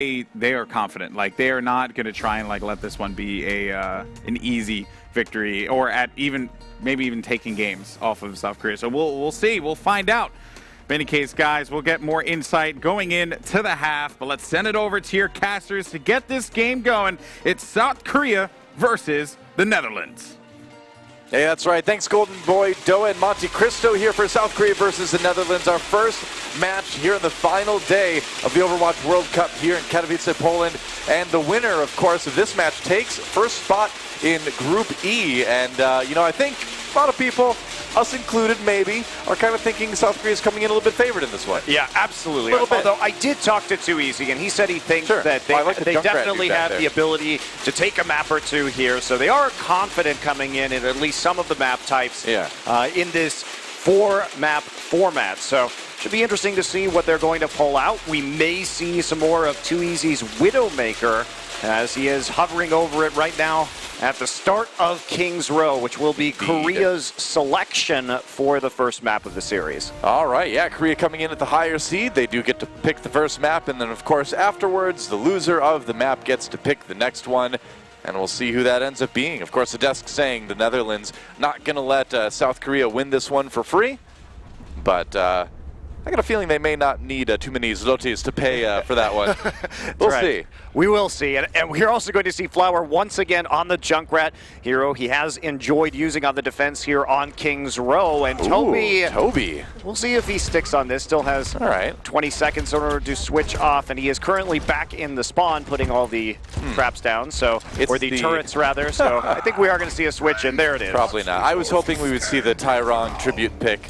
they are confident. Like, they are not going to try and like let this one be an easy victory, or at maybe even taking games off of South Korea. So we'll see. We'll find out. In any case, guys, we'll get more insight going into the half, but let's send it over to your casters to get this game going. It's South Korea versus the Netherlands. Hey, that's right. Thanks, Golden Boy, Doa, and Monte Cristo here for South Korea versus the Netherlands. Our first match here in the final day of the Overwatch World Cup here in Katowice, Poland. And the winner, of course, of this match takes first spot in Group E. And, I think a lot of people, us included maybe, are kind of thinking South Korea is coming in a little bit favored in this one. Yeah, absolutely. Although I did talk to Too Easy, and he said he thinks that they definitely have the ability to take a map or two here. So they are confident coming in at least some of the map types in this 4-map format. So should be interesting to see what they're going to pull out. We may see some more of Too Easy's Widowmaker, as he is hovering over it right now at the start of King's Row, which will be Korea's selection for the first map of the series. All right, yeah, Korea coming in at the higher seed. They do get to pick the first map, and then, of course, afterwards, the loser of the map gets to pick the next one, and we'll see who that ends up being. Of course, the desk saying the Netherlands not going to let South Korea win this one for free, but I got a feeling they may not need too many zlotys to pay for that one. We'll see. We will see. And we're also going to see Flower once again on the Junkrat hero he has enjoyed using on the defense here on King's Row. And Toby, we'll see if he sticks on this. Still has 20 seconds in order to switch off. And he is currently back in the spawn, putting all the traps down. Or the turrets, rather. So I think we are going to see a switch, and there it is. Probably not. I was hoping we would see the Tyrong tribute pick,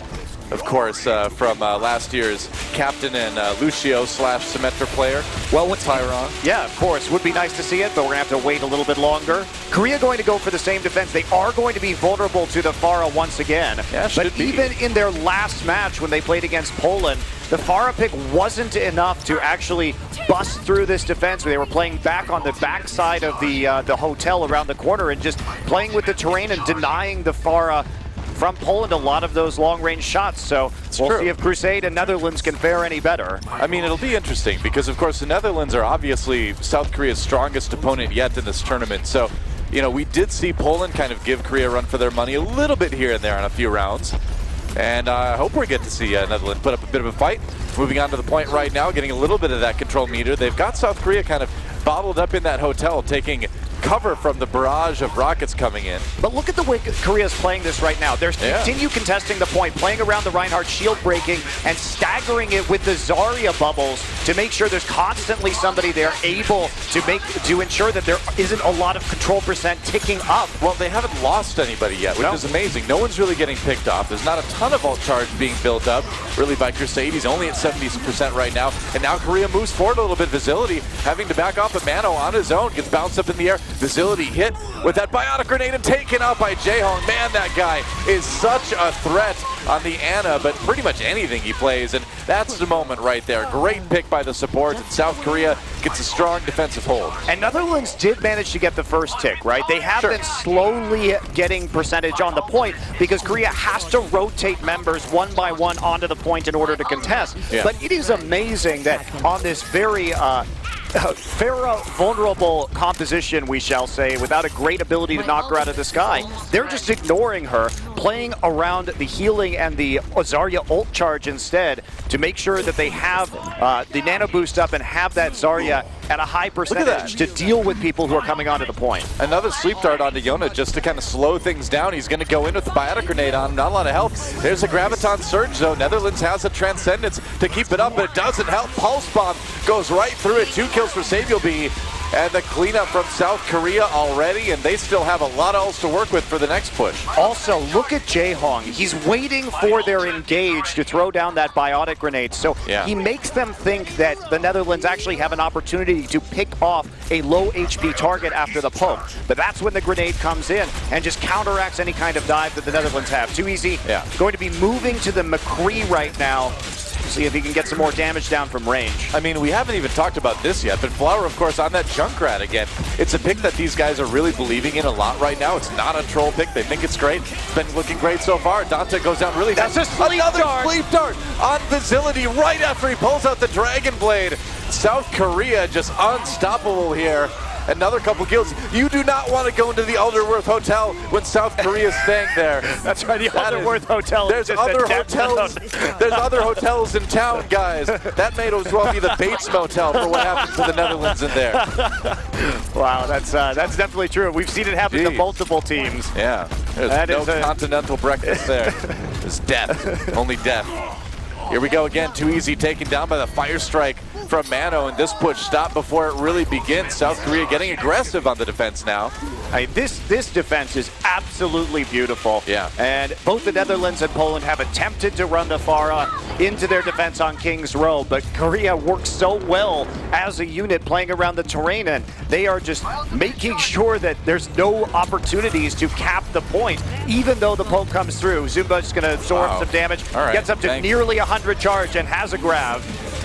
of course, from last year's captain and Lucio / Symmetra player. Well, what's Tyrong? Yeah, of course. Would be nice to see it, but we're going to have to wait a little bit longer. Korea going to go for the same defense. They are going to be vulnerable to the Pharah once again. Yeah, but even in their last match when they played against Poland, the Pharah pick wasn't enough to actually bust through this defense. They were playing back on the backside of the hotel around the corner and just playing with the terrain and denying the Pharah from Poland a lot of those long-range shots. So we'll see if Crusade and Netherlands can fare any better. I mean, it'll be interesting because, of course, the Netherlands are obviously South Korea's strongest opponent yet in this tournament. So, we did see Poland kind of give Korea a run for their money a little bit here and there on a few rounds. And I hope we get to see Netherlands put up a bit of a fight. Moving on to the point right now, getting a little bit of that control meter. They've got South Korea kind of bottled up in that hotel, taking cover from the barrage of rockets coming in. But look at the way Korea's playing this right now. They're continue contesting the point, playing around the Reinhardt shield breaking and staggering it with the Zarya bubbles to make sure there's constantly somebody there able to ensure that there isn't a lot of control percent ticking up. Well, they haven't lost anybody yet, which is amazing. No one's really getting picked off. There's not a ton of ult charge being built up, really, by Crusade. He's only at 70% right now. And now Korea moves forward a little bit. Facility having to back off, but Mano on his own gets bounced up in the air. Facility hit with that biotic grenade and taken out by Jaehong. Man, that guy is such a threat on the Ana, but pretty much anything he plays, and that's the moment right there. Great pick by the support, and South Korea gets a strong defensive hold. And Netherlands did manage to get the first tick, right? They have been slowly getting percentage on the point because Korea has to rotate members one by one onto the point in order to contest. But it is amazing that on this very Pharah vulnerable composition, we shall say, without a great ability to knock her out of the sky, they're just ignoring her, playing around the healing and the Zarya ult charge instead to make sure that they have the nano boost up and have that Zarya at a high percentage to deal with people who are coming onto the point. Another sleep dart onto Yona just to kind of slow things down. He's going to go in with the biotic grenade on him. Not a lot of help. There's a Graviton Surge, though. Netherlands has a Transcendence to keep it up, but it doesn't help. Pulse Bomb goes right through it. 2 kills for Saviobee. And the cleanup from South Korea already, and they still have a lot else to work with for the next push. Also, look at Jaehong. He's waiting for their engage to throw down that biotic grenade. So he makes them think that the Netherlands actually have an opportunity to pick off a low HP target after the poke. But that's when the grenade comes in and just counteracts any kind of dive that the Netherlands have. Too Easy going to be moving to the McCree right now. See if he can get some more damage down from range. I mean, we haven't even talked about this yet, but Flower, of course, on that Junkrat again. It's a pick that these guys are really believing in a lot right now. It's not a troll pick. They think it's great. It's been looking great so far. Dante goes down really fast. That's a sleep dart. Sleep dart on Facility right after he pulls out the Dragon Blade. South Korea just unstoppable here. Another couple kills. You do not want to go into the Alderworth Hotel when South Korea is staying there. That's right, the Alderworth Hotel. There's other hotels. There's other hotels in town, guys. That may as well be the Bates Motel for what happened to the Netherlands in there. Wow, that's definitely true. We've seen it happen to multiple teams. Yeah, there's no continental breakfast there. It's death, only death. Here we go again, too easy, taken down by the fire strike from Mano, and this push stopped before it really begins. South Korea getting aggressive on the defense now. This defense is absolutely beautiful. Yeah. And both the Netherlands and Poland have attempted to run the Pharah into their defense on King's Row, but Korea works so well as a unit playing around the terrain, and they are just making sure that there's no opportunities to cap the point, even though the poke comes through. Zumba's going to absorb some damage, gets up to nearly 100 charge and has a grab.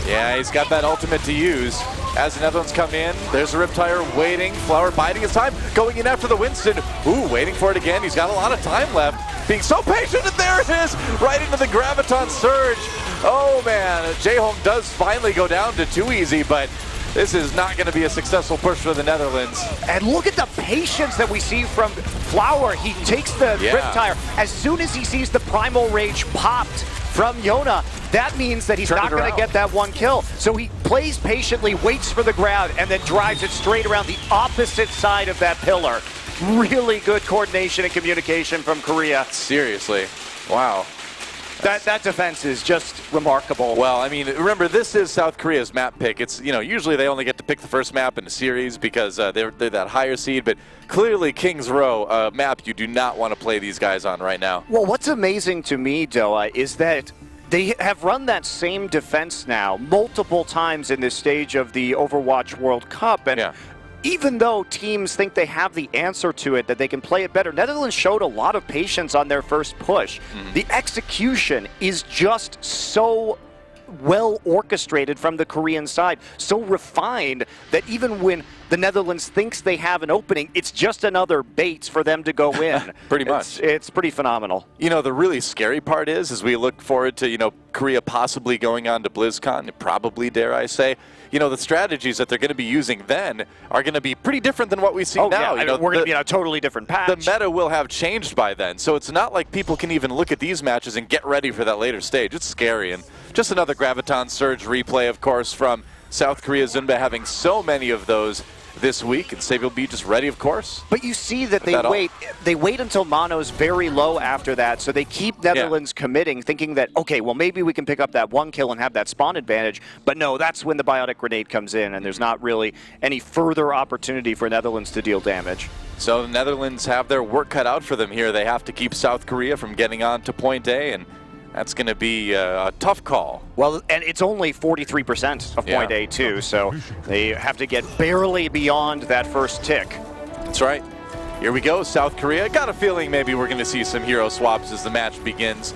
Yeah, he's got that ultimate to use. As the Netherlands come in, there's a Riptire waiting. Flower biding his time, going in after the Winston. Ooh, waiting for it again. He's got a lot of time left. Being so patient, and there it is! Right into the Graviton Surge. Oh man, J-Home does finally go down to too easy, but this is not going to be a successful push for the Netherlands. And look at the patience that we see from Flower. He takes the Riptire. As soon as he sees the Primal Rage popped from Yona, that means that he's not going to get that one kill. So he plays patiently, waits for the grab, and then drives it straight around the opposite side of that pillar. Really good coordination and communication from Korea. Seriously. Wow. That defense is just remarkable. Well, I mean, remember, this is South Korea's map pick. It's, you know, usually they only get to pick the first map in a series because they're that higher seed, but clearly King's Row, a map you do not want to play these guys on right now. Well, what's amazing to me, Doa, is that they have run that same defense now multiple times in this stage of the Overwatch World Cup, and even though teams think they have the answer to it, that they can play it better, Netherlands showed a lot of patience on their first push. The execution is just so well orchestrated from the Korean side, so refined that even when the Netherlands thinks they have an opening, it's just another bait for them to go in. Pretty much. It's pretty phenomenal. You know, the really scary part is, as we look forward to, you know, Korea possibly going on to BlizzCon, probably, dare I say, you know, the strategies that they're going to be using then are going to be pretty different than what we see now. Yeah, you know, we're going to be in a totally different patch. The meta will have changed by then, so it's not like people can even look at these matches and get ready for that later stage. It's scary, and just another Graviton Surge replay, of course, from South Korea. Zunba having so many of those this week, and Save will be just ready, of course. But you see that they wait until Mono's very low after that, so they keep Netherlands committing, thinking that, okay, well, maybe we can pick up that one kill and have that spawn advantage. But no, that's when the Biotic Grenade comes in, and there's not really any further opportunity for Netherlands to deal damage. So the Netherlands have their work cut out for them here. They have to keep South Korea from getting on to point A, and that's going to be a tough call. Well, and it's only 43% of point A, too, so they have to get barely beyond that first tick. That's right. Here we go, South Korea. Got a feeling maybe we're going to see some hero swaps as the match begins.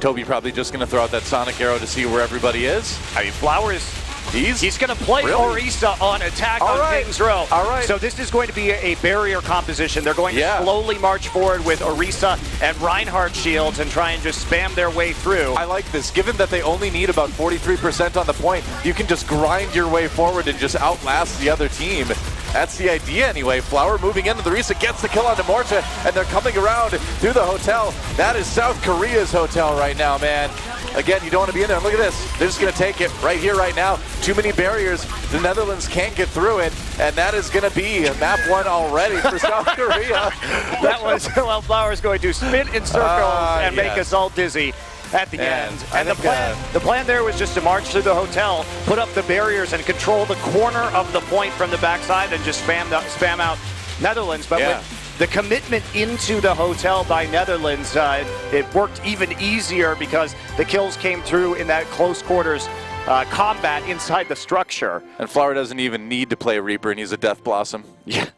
Toby probably just going to throw out that Sonic Arrow to see where everybody is. I mean, Flowers, he's going to play Orisa on attack on King's Row. All right. So this is going to be a barrier composition. They're going to slowly march forward with Orisa and Reinhardt shields and try and just spam their way through. I like this. Given that they only need about 43% on the point, you can just grind your way forward and just outlast the other team. That's the idea anyway. Flower moving into the Orisa, gets the kill onto Morta, and they're coming around through the hotel. That is South Korea's hotel right now, man. Again, you don't want to be in there. Look at this. They're just going to take it right here, right now. Too many barriers. The Netherlands can't get through it, and that is going to be map one already for South Korea. That was, well, Flower's going to spin in circles and make us all dizzy at the end. And the plan there was just to march through the hotel, put up the barriers, and control the corner of the point from the backside and just spam out Netherlands. But with the commitment into the hotel by Netherlands, it worked even easier because the kills came through in that close quarters combat inside the structure. And Flower doesn't even need to play Reaper, and he's a Death Blossom. Yeah.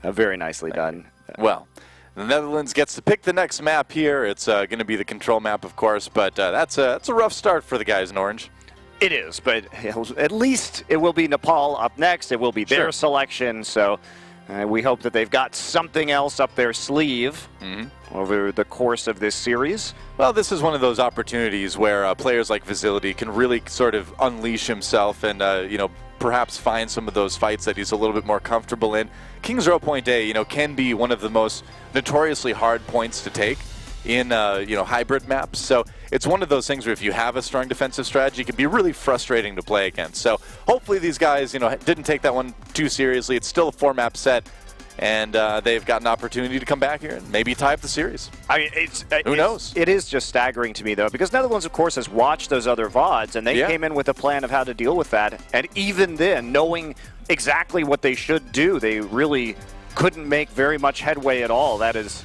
Very nicely done. Well, the Netherlands gets to pick the next map here. It's going to be the control map, of course, but that's a rough start for the guys in orange. It is, but at least it will be Nepal up next. It will be their selection, so We hope that they've got something else up their sleeve over the course of this series. Well, this is one of those opportunities where players like Facility can really sort of unleash himself and, perhaps find some of those fights that he's a little bit more comfortable in. King's Row Point A, can be one of the most notoriously hard points to take in, hybrid maps. So it's one of those things where if you have a strong defensive strategy, it can be really frustrating to play against. So hopefully these guys, didn't take that one too seriously. It's still a 4-map set, and they've got an opportunity to come back here and maybe tie up the series. I mean, who knows? It is just staggering to me, though, because Netherlands, of course, has watched those other VODs, and they came in with a plan of how to deal with that. And even then, knowing exactly what they should do, they really couldn't make very much headway at all. That is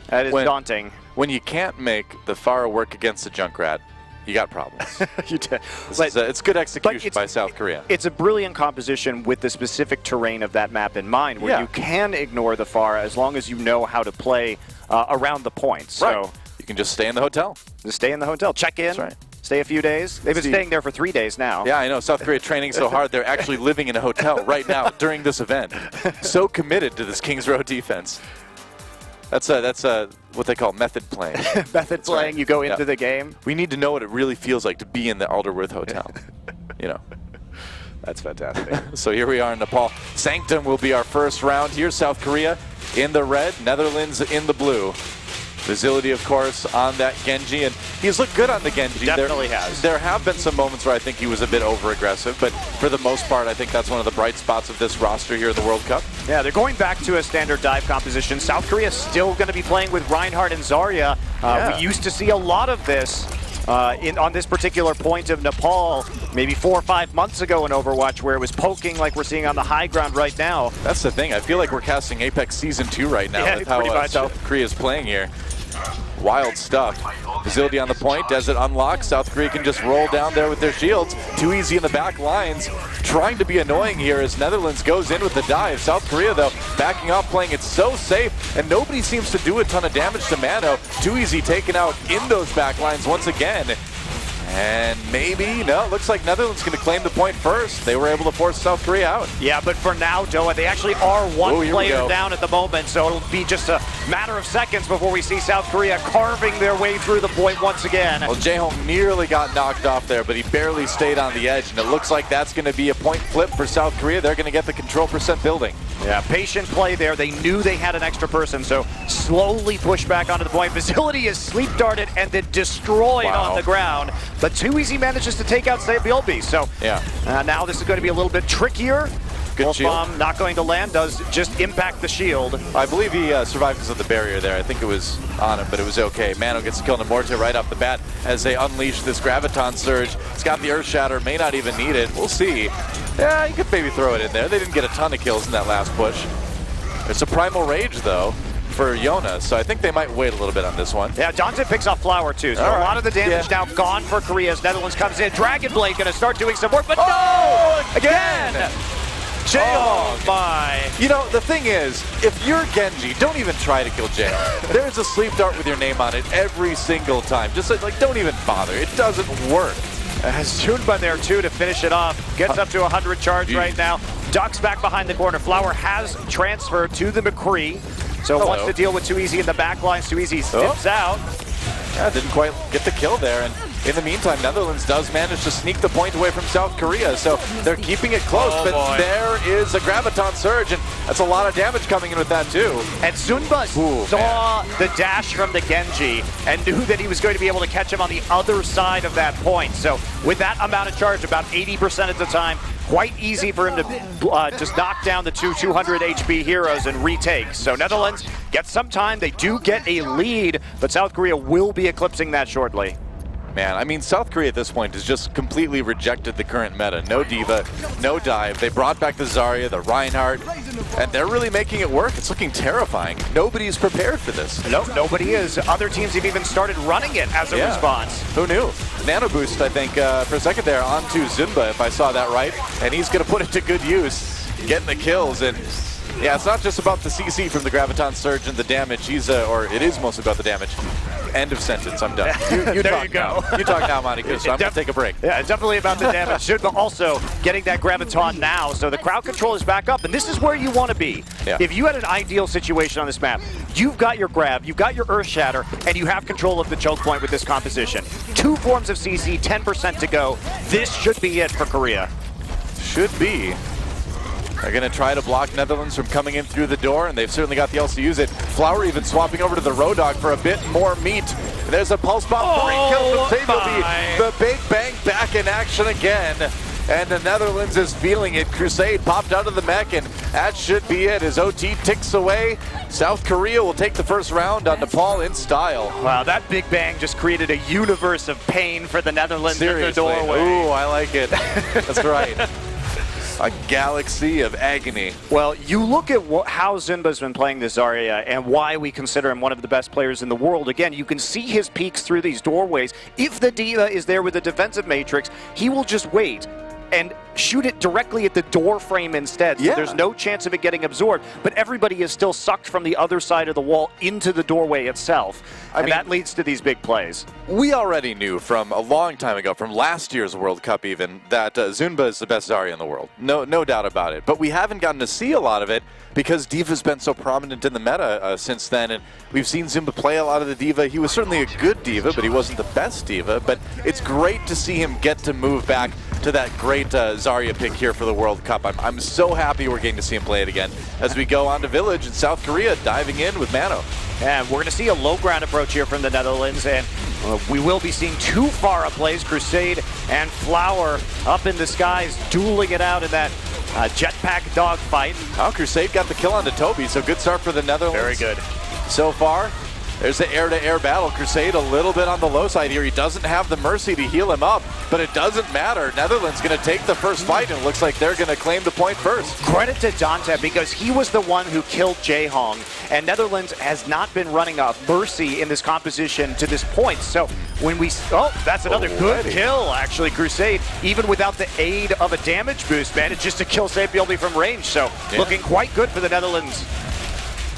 daunting. When you can't make the Pharah work against the Junkrat, you got problems. It's good execution by South Korea. It's a brilliant composition with the specific terrain of that map in mind, where you can ignore the Pharah as long as you know how to play around the points. Right. So you can just stay in the hotel. Just stay in the hotel. Check in. That's right. Stay a few days. They've been staying there for 3 days now. Yeah, I know. South Korea training so hard, they're actually living in a hotel right now during this event. So committed to this King's Row defense. That's what they call method playing. Method playing, right. You go into the game. We need to know what it really feels like to be in the Alderworth Hotel. That's fantastic. So here we are in Nepal. Sanctum will be our first round here. South Korea in the red, Netherlands in the blue. Facility, of course, on that Genji, and he's looked good on the Genji. Definitely has. There have been some moments where I think he was a bit over-aggressive, but for the most part, I think that's one of the bright spots of this roster here in the World Cup. Yeah, they're going back to a standard dive composition. South Korea still going to be playing with Reinhardt and Zarya. We used to see a lot of this on this particular point of Nepal, maybe 4 or 5 months ago in Overwatch, where it was poking like we're seeing on the high ground right now. That's the thing. I feel like we're casting Apex Season 2 right now with how South Korea is playing here. Wild stuff. Facility on the point. As it unlocks, South Korea can just roll down there with their shields. Too easy in the back lines. Trying to be annoying here as Netherlands goes in with the dive. South Korea, though, backing off, playing it so safe, and nobody seems to do a ton of damage to Mano. Too easy taken out in those back lines once again. And maybe, no, it looks like Netherlands going to claim the point first. They were able to force South Korea out. Yeah, but for now, Doa, they actually are one player down at the moment, so it'll be just a matter of seconds before we see South Korea carving their way through the point once again. Well, Jaehong nearly got knocked off there, but he barely stayed on the edge, and it looks like that's going to be a point flip for South Korea. They're going to get the control percent building. Yeah, patient play there. They knew they had an extra person, so slowly push back onto the point. Facility is sleep darted and then destroyed on the ground. But Too Easy manages to take out Bilby. So now this is going to be a little bit trickier. Good shield. Not going to land, does just impact the shield. I believe he survived because of the barrier there. I think it was on him, but it was okay. Mano gets killed in Mortar right off the bat as they unleash this Graviton Surge. It's got the Earth Shatter, may not even need it. We'll see. Yeah, you could maybe throw it in there. They didn't get a ton of kills in that last push. It's a Primal Rage, though, for Yona, so I think they might wait a little bit on this one. Yeah, Johnson picks off Flower, too, so a lot of the damage now gone for Korea as Netherlands comes in. Dragon Blade going to start doing some work, but no! Again! Jaehong, my. You know, the thing is, if you're Genji, don't even try to kill Jaehong. There's a sleep dart with your name on it every single time. Just like, don't even bother. It doesn't work. Zunba there, too, to finish it off. Gets up to 100 charge right now. Ducks back behind the corner. Flower has transferred to the McCree. So wants to deal with Too Easy in the back lines. Too Easy steps out. Yeah, didn't quite get the kill there. And in the meantime, Netherlands does manage to sneak the point away from South Korea. So they're keeping it close, but there is a Graviton Surge, and that's a lot of damage coming in with that too. And Zunba saw the dash from the Genji and knew that he was going to be able to catch him on the other side of that point. So with that amount of charge, about 80% of the time, quite easy for him to just knock down the two 200 HP heroes and retake. So Netherlands get some time. They do get a lead, but South Korea will be eclipsing that shortly. Man, I mean, South Korea at this point has just completely rejected the current meta. No Diva, no dive. They brought back the Zarya, the Reinhardt, and they're really making it work. It's looking terrifying. Nobody's prepared for this. Nope, nobody is. Other teams have even started running it as a response. Who knew? Nano Boost, I think, for a second there, onto Zunba, if I saw that right. And he's going to put it to good use, getting the kills. And yeah, it's not just about the CC from the Graviton Surge and the damage. Or it is mostly about the damage. End of sentence. I'm done. There talk you go. Now. You talk now, Monty, so I'm going to take a break. Yeah, it's definitely about the damage. Zunba also getting that Graviton now, so the crowd control is back up, and this is where you want to be. Yeah. If you had an ideal situation on this map, you've got your grab, you've got your Earth Shatter, and you have control of the choke point with this composition. 2 forms of CC, 10% to go. This should be it for Korea. Should be. They're going to try to block Netherlands from coming in through the door, and they've certainly got the else to use it. Flower even swapping over to the Road Dog for a bit more meat. There's a Pulse Bomb. 3 kills from Save. The Big Bang back in action again. And the Netherlands is feeling it. Crusade popped out of the mech, and that should be it as OT ticks away. South Korea will take the first round on Nepal in style. Wow, that Big Bang just created a universe of pain for the Netherlands in the doorway. Ooh, I like it. That's right. A galaxy of agony. Well, you look at how Zunba's been playing this Zarya and why we consider him one of the best players in the world. Again, you can see his peaks through these doorways. If the D.Va is there with the defensive matrix, he will just wait and shoot it directly at the door frame instead. So there's no chance of it getting absorbed, but everybody is still sucked from the other side of the wall into the doorway itself. I mean, that leads to these big plays. We already knew from a long time ago, from last year's World Cup even, that Zunba is the best Zarya in the world. No doubt about it. But we haven't gotten to see a lot of it because D.Va's been so prominent in the meta since then, and we've seen Zunba play a lot of the D.Va. He was certainly a good D.Va, but he wasn't the best D.Va. But it's great to see him get to move back to that great Zarya pick here for the World Cup. I'm so happy we're getting to see him play it again as we go on to Village in South Korea, diving in with Mano. And we're going to see a low ground approach here from the Netherlands, and we will be seeing 2 Pharah plays, Crusade and Flower up in the skies, dueling it out in that jetpack dogfight. Oh, Crusade got the kill onto Toby, so good start for the Netherlands. Very good. So far, there's the air-to-air battle. Crusade a little bit on the low side here. He doesn't have the Mercy to heal him up, but it doesn't matter. Netherlands going to take the first fight, and it looks like they're going to claim the point first. Credit to Dante, because he was the one who killed Jaehong, and Netherlands has not been running a Mercy in this composition to this point. So when we... Oh, that's another good kill, actually. Crusade, even without the aid of a damage boost, managed just to kill Sapioli from range. So looking quite good for the Netherlands.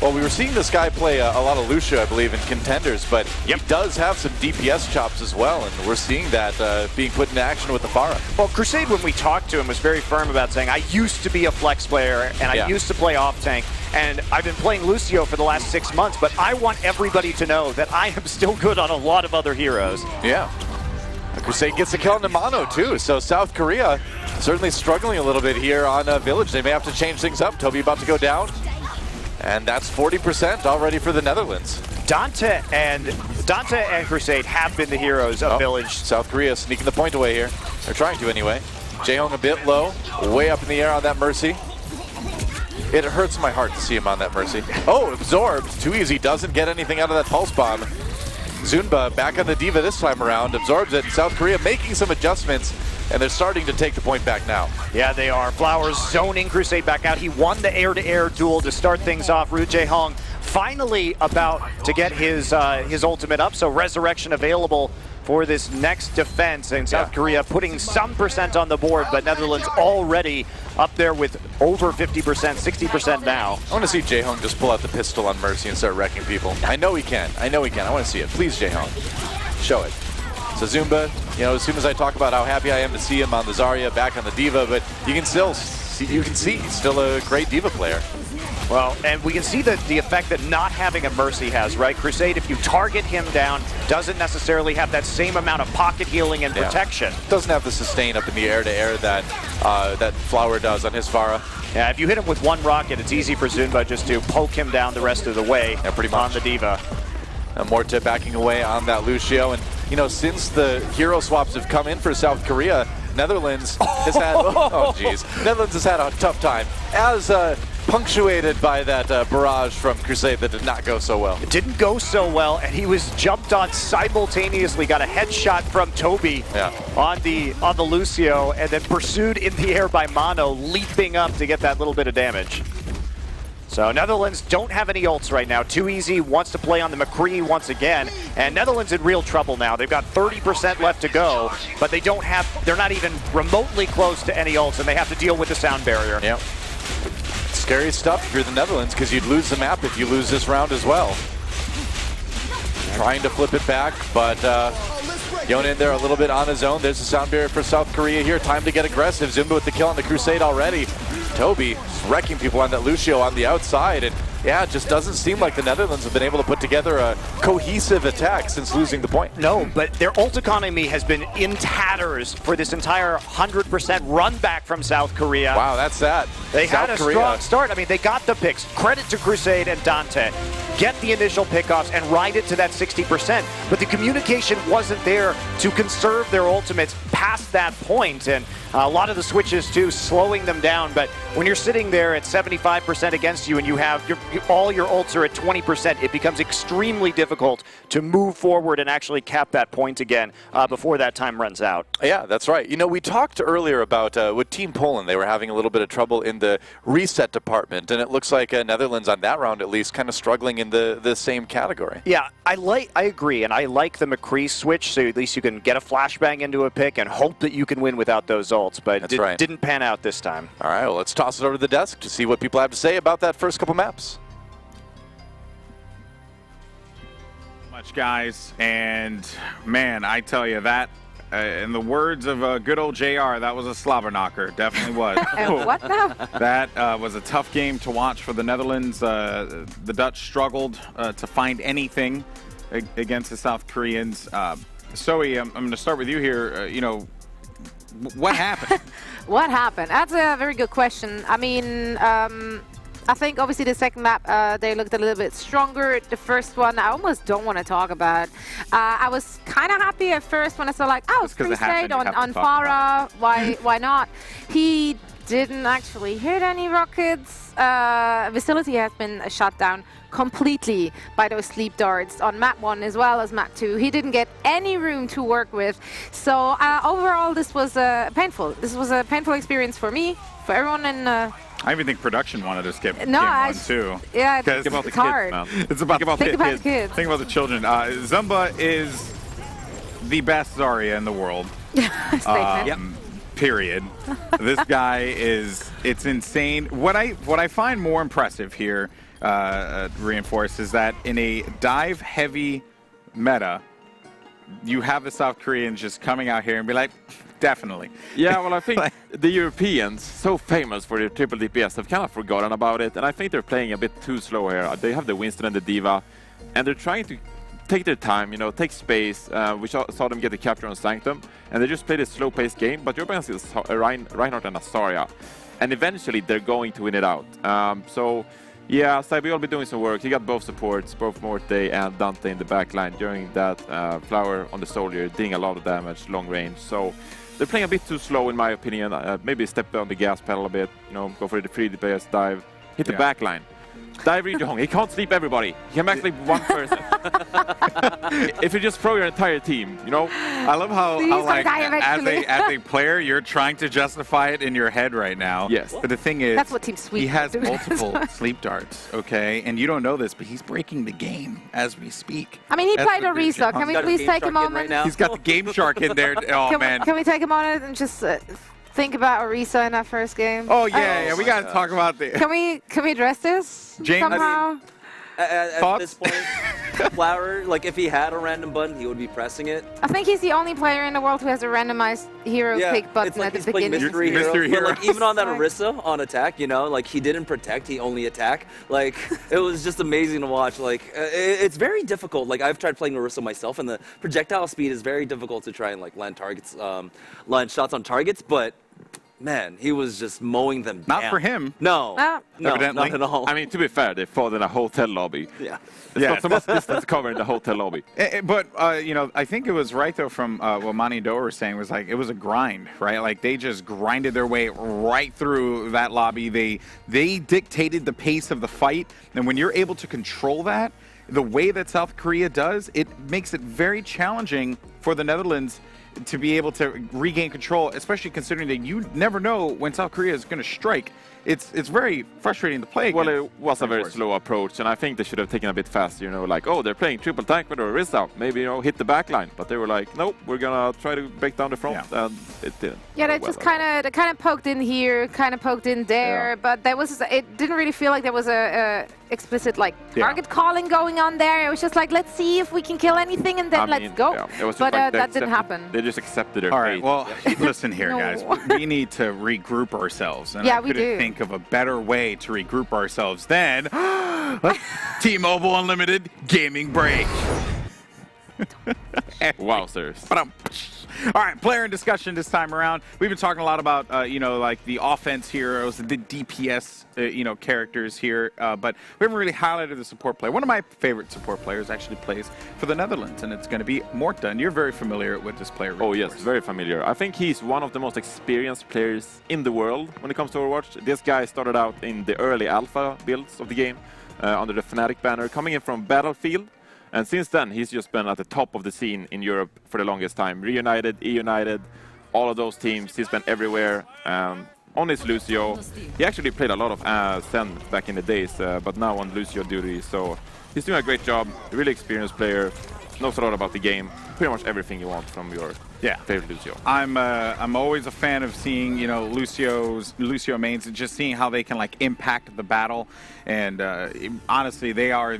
Well, we were seeing this guy play a lot of Lucio, I believe, in Contenders, but he does have some DPS chops as well, and we're seeing that being put into action with the Pharah. Well, Crusade, when we talked to him, was very firm about saying, I used to be a flex player, and I used to play off-tank, and I've been playing Lucio for the last 6 months, but I want everybody to know that I am still good on a lot of other heroes. Yeah. Crusade gets a kill on Mano, too, so South Korea certainly struggling a little bit here on Village. They may have to change things up. Toby about to go down. And that's 40% already for the Netherlands. Dante and Crusade have been the heroes of Village. South Korea sneaking the point away here. They're trying to anyway. Jaehong a bit low, way up in the air on that Mercy. It hurts my heart to see him on that Mercy. Oh, absorbed. Too easy. Doesn't get anything out of that Pulse Bomb. Zunba back on the D.Va this time around. Absorbs it. South Korea making some adjustments. And they're starting to take the point back now. Yeah, they are. Flowers zoning Crusade back out. He won the air-to-air duel to start things off. Ru Jaehong finally about to get his ultimate up, so Resurrection available for this next defense. And South Korea putting some percent on the board, but Netherlands already up there with over 50%, 60% now. I want to see Jaehong just pull out the pistol on Mercy and start wrecking people. I know he can. I know he can. I want to see it. Please, Jaehong. Show it. So Zunba, as soon as I talk about how happy I am to see him on the Zarya, back on the D.Va, but you can see he's still a great D.Va player. Well, and we can see the effect that not having a Mercy has, right? Crusade, if you target him down, doesn't necessarily have that same amount of pocket healing and protection. Doesn't have the sustain up in the air-to-air that that Flower does on his Pharah. Yeah, if you hit him with one rocket, it's easy for Zunba just to poke him down the rest of the way pretty much. On the D.Va. Morta backing away on that Lucio, and since the hero swaps have come in for South Korea, Netherlands has had Netherlands has had a tough time, as punctuated by that barrage from Crusade that did not go so well. It didn't go so well, and he was jumped on simultaneously, got a headshot from Toby on the Lucio, and then pursued in the air by Mano, leaping up to get that little bit of damage. So Netherlands don't have any ults right now. Too easy, wants to play on the McCree once again. And Netherlands in real trouble now. They've got 30% left to go, but they're not even remotely close to any ults, and they have to deal with the sound barrier. Yep. Scary stuff if you're the Netherlands, because you'd lose the map if you lose this round as well. trying to flip it back, but going in there a little bit on his own. There's the sound barrier for South Korea here. Time to get aggressive. Zumba with the kill on the Crusade already. Toby wrecking people on that Lucio on the outside, and yeah, it just doesn't seem like the Netherlands have been able to put together a cohesive attack since losing the point. No, but their ult economy has been in tatters for this entire 100% run back from South Korea. Wow, that's that. They South had a Korea. strong start. I mean, they got the picks. Credit to Crusade and Dante. Get the initial pickoffs and ride it to that 60%. But the communication wasn't there to conserve their ultimates past that point. And a lot of the switches, too, slowing them down. But when you're sitting there at 75% against you and you have all your ults are at 20%, it becomes extremely difficult to move forward and actually cap that point again before that time runs out. Yeah, that's right. You know, we talked earlier about with Team Poland, they were having a little bit of trouble in the reset department, and it looks like Netherlands on that round at least kind of struggling in the same category. Yeah, I agree, and I like the McCree switch, so at least you can get a flashbang into a pick and hope that you can win without those ults, but it didn't pan out this time. All right, well, let's toss it over to the desk to see what people have to say about that first couple maps. Much, guys, and man, I tell you that, in the words of good old JR, that was a slobber knocker. Definitely was. And what now? That was a tough game to watch for the Netherlands. The Dutch struggled to find anything against the South Koreans. Zoe, I'm going to start with you here. You know, what happened? What happened? That's a very good question. I mean, I think obviously the second map, they looked a little bit stronger. The first one, I almost don't want to talk about. I was kind of happy at first when I saw like, oh, Crusade on Farah. Why not? He didn't actually hit any rockets. Facility has been shut down completely by those sleep darts on map 1 as well as map 2. He didn't get any room to work with. So overall, this was painful. This was a painful experience for me, for everyone in. I even think production wanted to skip game 1 too. Yeah, it's hard. It's about the kids. Think about the children. Zumba is the best Zarya in the world. Period. This guy it's insane. What I find more impressive here, Reinforced, is that in a dive-heavy meta, you have the South Koreans just coming out here and be like, definitely. Yeah, well, I think the Europeans, so famous for their triple DPS, have kind of forgotten about it, and I think they're playing a bit too slow here. They have the Winston and the Diva, and they're trying to take their time, you know, take space. We saw them get the capture on Sanctum, and they just played a slow-paced game, but you're against Reinhardt and Astaria, and eventually they're going to win it out. So, yeah, Sci-fi will be doing some work. He got both supports, both Morte and Dante in the back line during that Flower on the Soldier, doing a lot of damage, long range. So they're playing a bit too slow, in my opinion. Maybe step on the gas pedal a bit, you know, go for the 3 DPS dive, hit the back line. Dive Ri Jong. He can't sleep everybody. He can actually one person. If you just throw your entire team, you know. I love how like, as a player, you're trying to justify it in your head right now. Yes. But the thing is, that's what Team Sweet he has multiple sleep darts, okay? And you don't know this, but he's breaking the game as we speak. I mean, he played Orisa. Can we please take a moment? He's got the Game Shark in there. Oh, man. Can we take a moment and just think about Orisa in that first game? Oh, yeah, we got to talk about the... Can we address this James, somehow? At this point, Flower, like if he had a random button, he would be pressing it. I think he's the only player in the world who has a randomized hero pick button it's like at the beginning. Mystery hero. But like even on that Orisa on attack, you know, like he didn't protect, he only attack. Like it was just amazing to watch. Like it's very difficult. Like I've tried playing Orisa myself, and the projectile speed is very difficult to try and like land shots on targets, but. Man, he was just mowing them down. Not for him. No, evidently. not at all. I mean, to be fair, they fought in a hotel lobby. Yeah. It's not so much distance covered in the hotel lobby. But, you know, I think it was right, though, from what Mani Doa was saying, was like, it was a grind, right? Like, they just grinded their way right through that lobby. They dictated the pace of the fight. And when you're able to control that, the way that South Korea does, it makes it very challenging for the Netherlands to be able to regain control, especially considering that you never know when South Korea is going to strike. it's very frustrating to play. Well, against. it was a very slow approach, and I think they should have taken a bit faster. You know, like, oh, they're playing triple tank with Orisa, maybe hit the back line. But they were like, nope, we're gonna try to break down the front, and it didn't. Yeah, they just kind of poked in here, kind of poked in there, but it didn't really feel like there was a explicit target calling going on there. It was just like, let's see if we can kill anything, and then let's go. Yeah, it was but like that didn't happen. They just accepted their All right, fate. well, listen here, No. guys. We need to regroup ourselves. And Yeah, I we couldn't do. think of a better way to regroup ourselves than T-Mobile Unlimited Gaming Break. Wowzers. All right, player and discussion this time around. We've been talking a lot about, like the offense heroes, the DPS, characters here, but we haven't really highlighted the support player. One of my favorite support players actually plays for the Netherlands, and it's going to be Morta, and you're very familiar with this player. Oh, yes, Reinforce. very familiar. I think he's one of the most experienced players in the world when it comes to Overwatch. This guy started out in the early alpha builds of the game under the Fnatic banner, coming in from Battlefield. And since then, he's just been at the top of the scene in Europe for the longest time. Reunited, E-United, all of those teams. He's been everywhere. On his Lucio, he actually played a lot of Sen back in the days, but now on Lucio duty. So he's doing a great job. A really experienced player, knows a lot about the game. Pretty much everything you want from your favorite Lucio. I'm always a fan of seeing Lucio mains and just seeing how they can impact the battle. And honestly, they are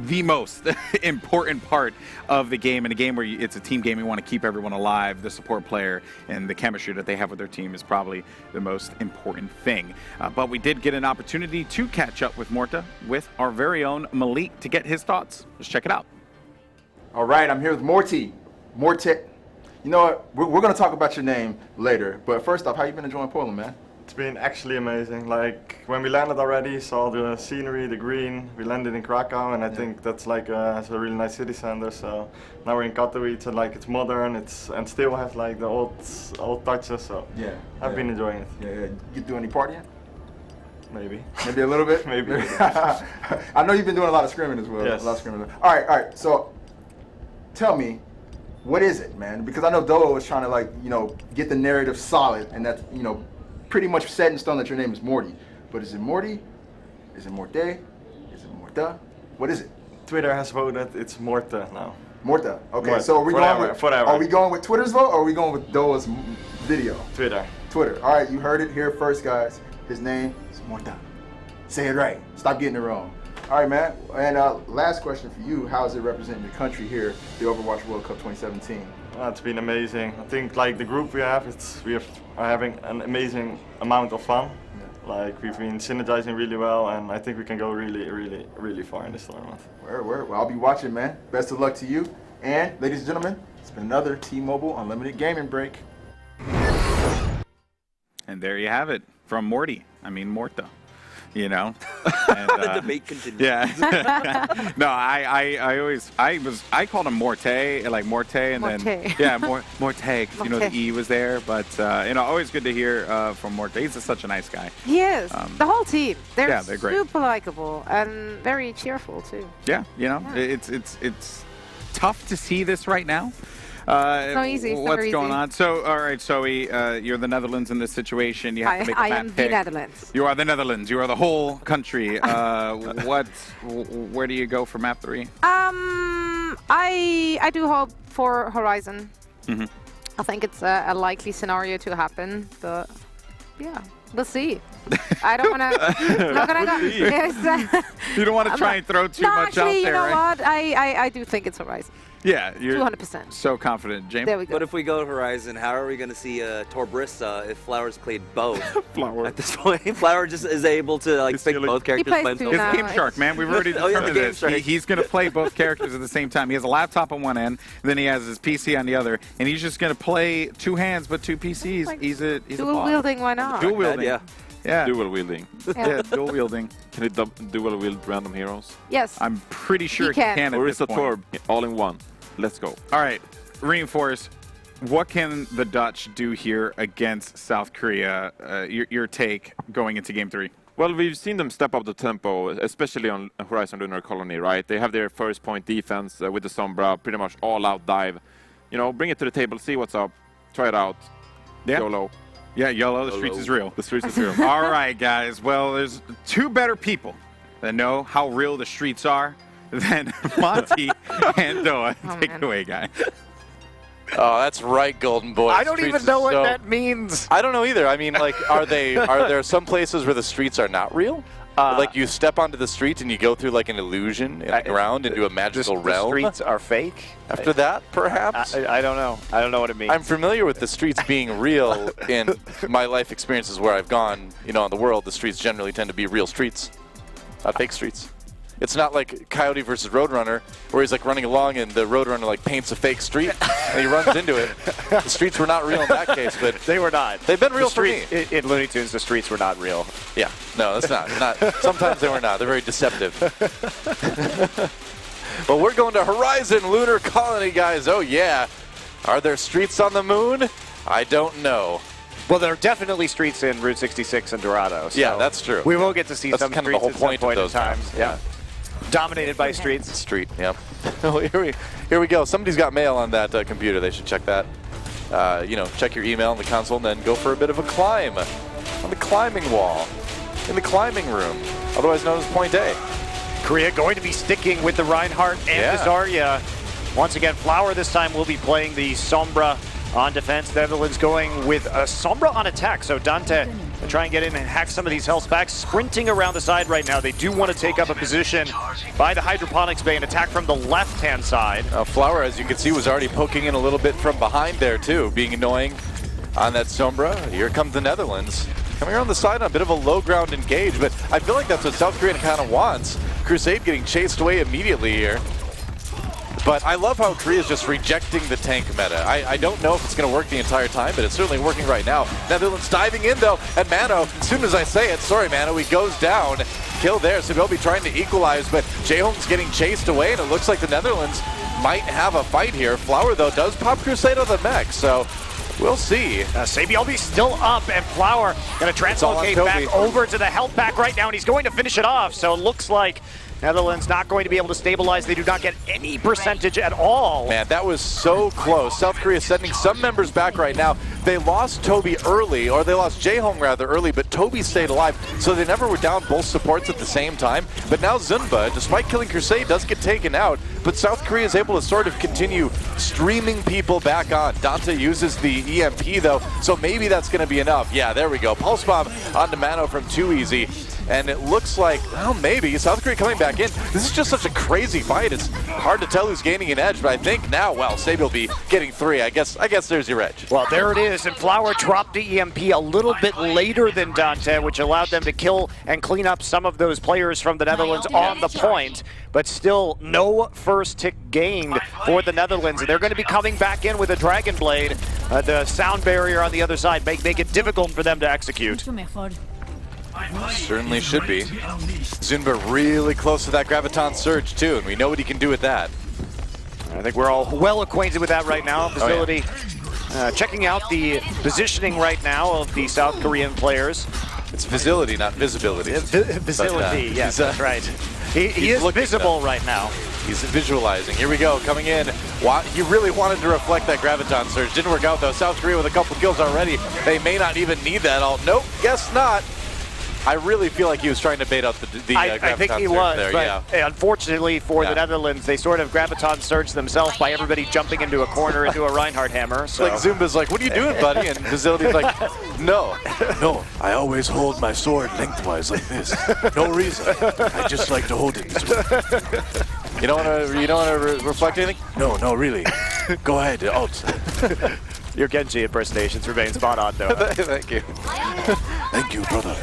the most important part of the game. In a game where it's a team game, you want to keep everyone alive. The support player and the chemistry that they have with their team is probably the most important thing. But we did get an opportunity to catch up with Morta, with our very own Malik, to get his thoughts. Let's check it out. All right, I'm here with Morty. You know what? We're going to talk about your name later. But first off, how you been enjoying Poland, man? It's been actually amazing. Like when we landed already, saw the scenery, the green. We landed in Krakow, and I think that's it's a really nice city center. So now we're in Katowice, and it's modern. And still has the old touches. So Yeah. I've been enjoying it. Yeah. You do any partying? Maybe. Maybe a little bit? Maybe. I know you've been doing a lot of scrimming as well. Yes. A lot of scrimming. All right. So tell me, what is it, man? Because I know Doa was trying to get the narrative solid, and that's pretty much set in stone that your name is Morty. But is it Morty? Is it Morte? Is it Morta? What is it? Twitter has voted it's Morta now. Morta. Okay, Morta. so are we Forever. are we going with Twitter's vote or are we going with Doa's video? Twitter. All right, you heard it here first, guys. His name is Morta. Say it right. Stop getting it wrong. All right, man. And last question for you. How is it representing your country here, the Overwatch World Cup 2017? It's been amazing. I think the group we are having an amazing amount of fun. Yeah. We've been synergizing really well, and I think we can go really, really, really far in this tournament. Well, I'll be watching, man. Best of luck to you. And ladies and gentlemen, it's been another T-Mobile Unlimited Gaming Break. And there you have it from Morta. And, The debate continues. Yeah. No, I called him Morte, Morte, and Morte. then Morte, because the E was there. But always good to hear from Morte. He's such a nice guy. He is. The whole team. They're great. super likable and very cheerful too. Yeah, it's tough to see this right now. It's not easy. It's What's never going easy. on? So, all right, Zoe, you're the Netherlands in this situation. You have to make a I map am the pick. Netherlands. You are the Netherlands. You are the whole country. Where do you go for map 3? I do hope for Horizon. Mm-hmm. I think it's a likely scenario to happen, but yeah, we'll see. I don't want to. Not gonna go. Yes. You don't want to try and throw too much out there, you know right? what? I do think it's Horizon. Yeah, you're 200%. so confident, James. There we go. But if we go to Horizon, how are we going to see Torbrissa if Flowers played both? Flower. At this point, Flower just is able to pick both characters. plays by two himself. now. It's Game Shark, man. We've already Oh, yeah, determined Game this. Shark. He's going to play both characters at the same time. He has a laptop on one end, and then he has his PC on the other, and he's just going to play two hands but two PCs. He's a Dual boss. wielding, why not? Dual wielding. Yeah. Yeah. Dual wielding. Yeah, dual wielding. Can it dual wield random heroes? Yes. I'm pretty sure He can. at Or this is it point. Torb all in one? Let's go. All right, Reinforce. What can the Dutch do here against South Korea? Your take going into Game 3. Well, we've seen them step up the tempo, especially on Horizon Lunar Colony, right? They have their first point defense with the Sombra, pretty much all-out dive. Bring it to the table, see what's up, try it out, Yeah. YOLO. Yeah, YOLO, the streets is real. The streets is real. All right, guys. Well, there's two better people that know how real the streets are than Monty and Doa. Take it away, guys. Oh, that's right, Golden Boy. I don't Streets even know is what that means. I don't know either. I mean, like, are there some places where the streets are not real? Like you step onto the street and you go through like an illusion in the ground into a magical realm? The streets are fake? After that, perhaps? I don't know. I don't know what it means. I'm familiar with the streets being real in my life experiences where I've gone, you know, in the world. The streets generally tend to be real streets, not fake streets. It's not like Coyote versus Roadrunner, where he's like running along and the Roadrunner like paints a fake street and he runs into it. The streets were not real in that case, but they were not. They've been real for me. In Looney Tunes, the streets were not real. Yeah, no, that's not. Sometimes they were not. They're very deceptive. But we're going to Horizon Lunar Colony, guys. Oh yeah, are there streets on the moon? I don't know. Well, there are definitely streets in Route 66 and Dorado. So yeah, that's true. We will get to see some kind streets of the whole point at some point of those in time. Yeah. Dominated by streets. Street, yep. Here we go. Somebody's got mail on that computer. They should check that. You know, check your email in the console and then go for a bit of a climb on the climbing wall in the climbing room, otherwise known as Point A. Korea going to be sticking with the Reinhardt and the Zarya. Once again, Flower this time will be playing the Sombra on defense. The Netherlands going with a Sombra on attack. So Dante will try and get in and hack some of these health packs. Sprinting around the side right now. They do want to take up a position by the Hydroponics Bay and attack from the left-hand side. Flower, as you can see, was already poking in a little bit from behind there too, being annoying on that Sombra. Here comes the Netherlands. Coming around the side on a bit of a low ground engage, but I feel like that's what South Korea kind of wants. Crusade getting chased away immediately here. But I love how Korea's just rejecting the tank meta. I don't know if it's going to work the entire time, but it's certainly working right now. Netherlands diving in, though, and Mano, as soon as I say it, sorry, Mano, he goes down. Kill there, so they'll be trying to equalize, but Jaehong's getting chased away, and it looks like the Netherlands might have a fight here. Flower, though, does pop Crusade on the mech, so we'll see. Sabielby still up, and Flower going to translocate back over to the health pack right now, and he's going to finish it off. So it looks like Netherlands not going to be able to stabilize. They do not get any percentage at all. Man, that was so close. South Korea sending some members back right now. They lost Toby early, or they lost Jaehong rather early, but Toby stayed alive, so they never were down both supports at the same time. But now Zunba, despite killing Crusade, does get taken out, but South Korea is able to sort of continue streaming people back on. Dante uses the EMP though, so maybe that's going to be enough. Yeah, there we go. Pulse Bomb onto Mano from Too Easy. And it looks like, well, maybe South Korea coming back in. This is just such a crazy fight. It's hard to tell who's gaining an edge, but I think now, well, Sabi will be getting 3. I guess there's your edge. Well, there it is, and Flower dropped the EMP a little bit later than Dante, which allowed them to kill and clean up some of those players from the Netherlands on the point. But still, no first tick gained for the Netherlands. They're going to be coming back in with a Dragon Blade. The sound barrier on the other side make it difficult for them to execute. Certainly should be. Zunba really close to that Graviton Surge too, and we know what he can do with that. I think we're all well acquainted with that right now. Facility checking out the positioning right now of the South Korean players. It's visibility, not visibility. Visibility, yes, that's right. He is visible right now. He's visualizing. Here we go, coming in. He really wanted to reflect that Graviton Surge. Didn't work out though. South Korea with a couple kills already. They may not even need that ult. Nope, guess not. I really feel like he was trying to bait out the Graviton I think he Surge was, there, but unfortunately for the Netherlands, they sort of Graviton Surge themselves by everybody jumping into a corner into a Reinhardt hammer. So. Like Zumba's like, what are you doing, buddy? And Facility's like, no, I always hold my sword lengthwise like this. No reason. I just like to hold it this way. You don't want to reflect anything? No, really. Go ahead, ult. Your Genji impersonations remain spot on, though. Thank you. Thank you, brother.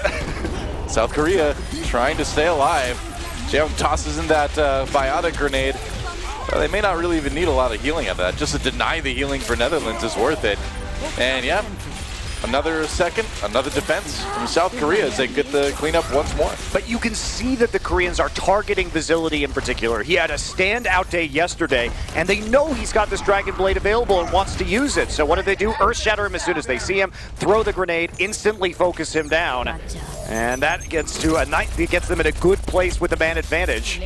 South Korea trying to stay alive. Jaehong tosses in that biotic grenade. They may not really even need a lot of healing of that. Just to deny the healing for Netherlands is worth it. And yeah, another second, another defense from South Korea as they get the cleanup once more. But you can see that the Koreans are targeting Facility in particular. He had a standout day yesterday, and they know he's got this Dragon Blade available and wants to use it. So what do? Earth Shatter him as soon as they see him, throw the grenade, instantly focus him down. And that gets to it gets them in a good place with the man advantage.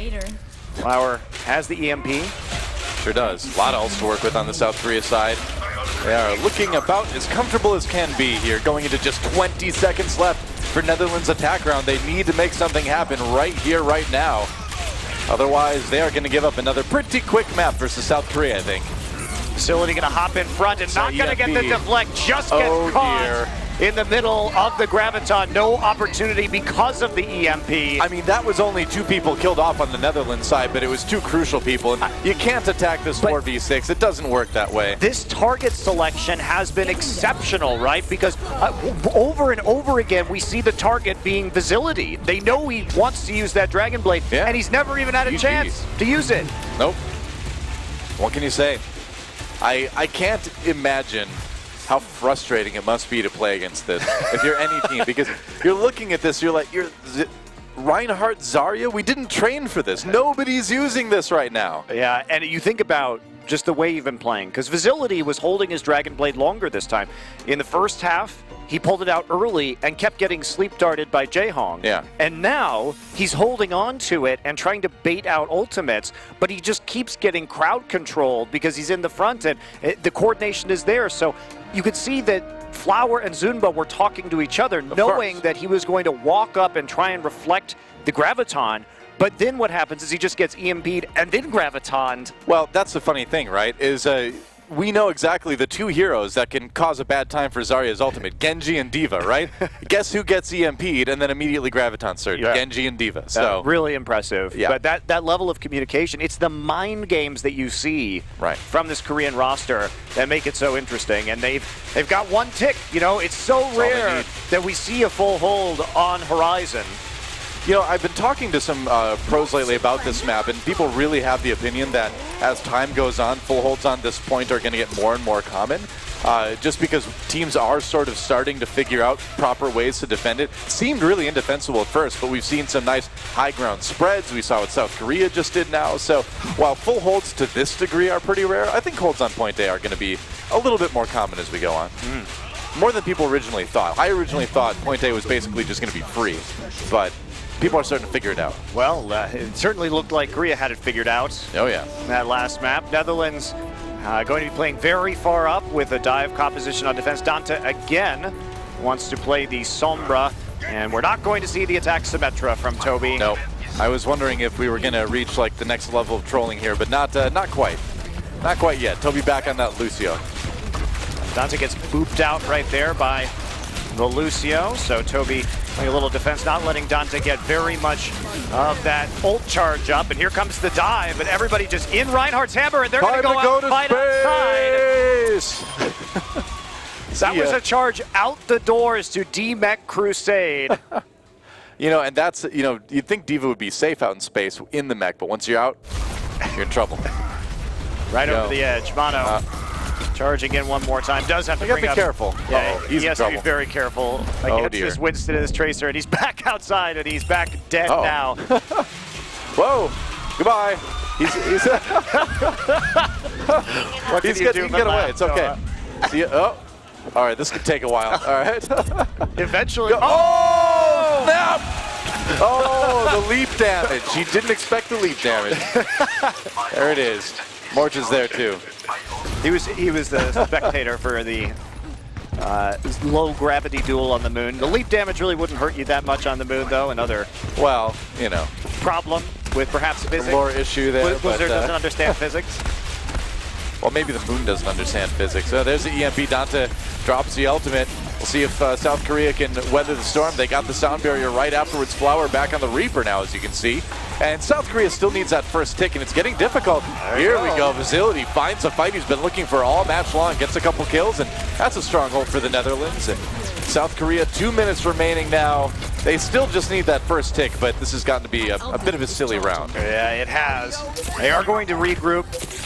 Flower has the EMP. Sure does. A lot of ults to work with on the South Korea side. They are looking about as comfortable as can be here, going into just 20 seconds left for Netherlands' attack round. They need to make something happen right here, right now. Otherwise, they are going to give up another pretty quick map versus South Korea, I think. Facility going to hop in front and not going to get the deflect, just gets Oh, caught dear. in the middle of the Graviton. No opportunity because of the EMP. I mean, that was only 2 people killed off on the Netherlands side, but it was 2 crucial people. And you can't attack this 4v6. It doesn't work that way. This target selection has been exceptional, right? Because over and over again, we see the target being Facility. They know he wants to use that Dragon Blade, and he's never even had a chance to use it. Nope. What can you say? I can't imagine how frustrating it must be to play against this if you're any team, because you're looking at this, you're like, Reinhardt, Zarya, we didn't train for this. Nobody's using this right now. Yeah, and you think about just the way you've been playing, because Facility was holding his Dragon Blade longer this time. In the first half, he pulled it out early and kept getting sleep darted by Jaehong. Yeah. And now he's holding on to it and trying to bait out ultimates, but he just keeps getting crowd controlled because he's in the front and the coordination is there. So you could see that Flower and Zunba were talking to each other, knowing that he was going to walk up and try and reflect the Graviton. But then what happens is he just gets EMP'd and then Gravitoned. Well, that's the funny thing, right? Is we know exactly the 2 heroes that can cause a bad time for Zarya's ultimate, Genji and D.Va, right? Guess who gets EMP'd and then immediately Graviton surge? Yeah. Genji and D.Va. So really impressive. Yeah. But that level of communication, it's the mind games that you see from this Korean roster that make it so interesting. And they've got 1 tick. You know, it's so rare that we see a full hold on Horizon. You know, I've been talking to some pros lately about this map, and people really have the opinion that as time goes on, full holds on this point are going to get more and more common, just because teams are sort of starting to figure out proper ways to defend it. It seemed really indefensible at first, but we've seen some nice high ground spreads. We saw what South Korea just did now. So while full holds to this degree are pretty rare, I think holds on point A are going to be a little bit more common as we go on. More than people originally thought. I originally thought point A was basically just going to be free, but people are starting to figure it out. Well, it certainly looked like Korea had it figured out. Oh, yeah. That last map. Netherlands going to be playing very far up with a dive composition on defense. Dante again wants to play the Sombra, and we're not going to see the attack Symmetra from Toby. No. I was wondering if we were going to reach like the next level of trolling here, but not quite. Not quite yet. Toby back on that Lucio. Dante gets booped out right there by the Lucio, so Toby playing a little defense, not letting Dante get very much of that ult charge up, and here comes the dive, but everybody just in Reinhardt's hammer, and they're going to go out and fight outside. That was a charge out the doors to D-Mech Crusade. You know, and that's, you know, you'd think D.Va would be safe out in space in the mech, but once you're out, you're in trouble. Right over the edge, Mono. Charging in one more time. Does have to bring up. Be careful. Yeah, he's he has to be very careful against this Winston and this Tracer, and he's back outside, and he's back dead now. Whoa! Goodbye. He's what he can get away. It's okay. All right. This could take a while. All right. Eventually. Oh! Snap! Oh, the leap damage. He didn't expect the leap damage. There it is. Morch is there too. He was the spectator for the low gravity duel on the moon. The leap damage really wouldn't hurt you that much on the moon, though. Another problem with perhaps physics. A lore issue there. Blizzard doesn't understand physics. Well, maybe the moon doesn't understand physics. So there's the EMP. Dante drops the ultimate. We'll see if South Korea can weather the storm. They got the sound barrier right afterwards. Flower back on the Reaper now, as you can see. And South Korea still needs that first tick, and it's getting difficult. Here we go. Facility finds a fight he's been looking for all match long, gets a couple kills, and that's a stronghold for the Netherlands. And South Korea, 2 minutes remaining now. They still just need that first tick, but this has gotten to be a bit of a silly round. Yeah, it has. They are going to regroup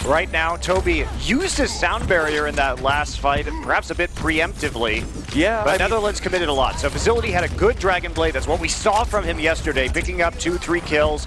right now. Toby used his sound barrier in that last fight, perhaps a bit preemptively. Yeah, but Netherlands committed a lot. So Facility had a good Dragon Blade. That's what we saw from him yesterday, picking up 2-3 kills.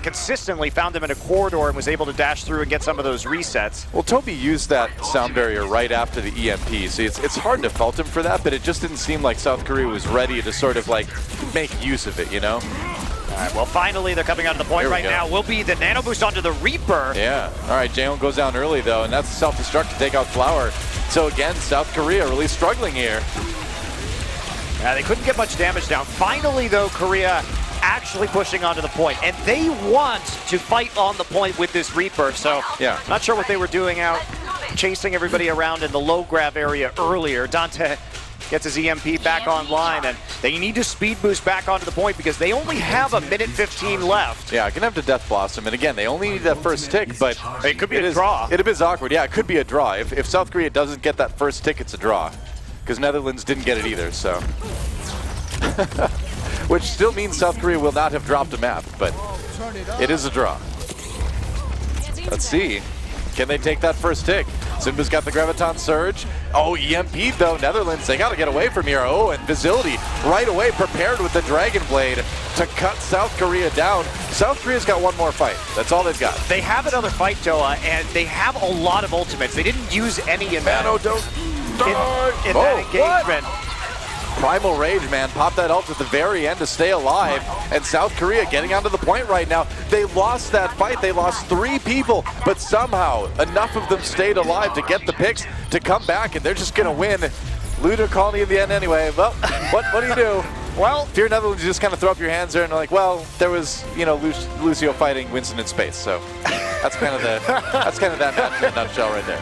Consistently found them in a corridor and was able to dash through and get some of those resets. Well, Toby used that sound barrier right after the EMP, so it's hard to fault him for that, but it just didn't seem like South Korea was ready to sort of like make use of it, you know? All right, well, finally, they're coming out of the point right now. Will be the nano boost onto the Reaper. Yeah. All right, Jaehoon goes down early, though, and that's self-destruct to take out Flower. So again, South Korea really struggling here. They couldn't get much damage down. Finally, though, Korea actually pushing onto the point, and they want to fight on the point with this Reaper. So, yeah, not sure what they were doing out chasing everybody around in the low grab area earlier. Dante gets his EMP back online, and they need to speed boost back onto the point because they only have a minute 15 left. Yeah, gonna have to Death Blossom, and again, they only need that first tick, but it could be a draw. It is awkward. Yeah, it could be a draw. If South Korea doesn't get that first tick, it's a draw, because Netherlands didn't get it either. So. Which still means South Korea will not have dropped a map, but it is a draw. Let's see. Can they take that first tick? Simba's got the Graviton Surge. Oh, EMP though. Netherlands, they got to get away from here. Oh, and Facility right away prepared with the Dragon Blade to cut South Korea down. South Korea's got one more fight. That's all they've got. They have another fight, Doa, and they have a lot of ultimates. They didn't use any in that, that engagement. What? Primal Rage, man, pop that ult at the very end to stay alive, and South Korea getting onto the point right now. They lost that fight, they lost 3 people, but somehow enough of them stayed alive to get the picks to come back, and they're just gonna win. Looter Colony in the end anyway. Well, what do you do? Well, if you're Netherlands, you just kind of throw up your hands there and like, well, there was, you know, Lucio fighting Winston in space, so that's kind of that match in a nutshell right there.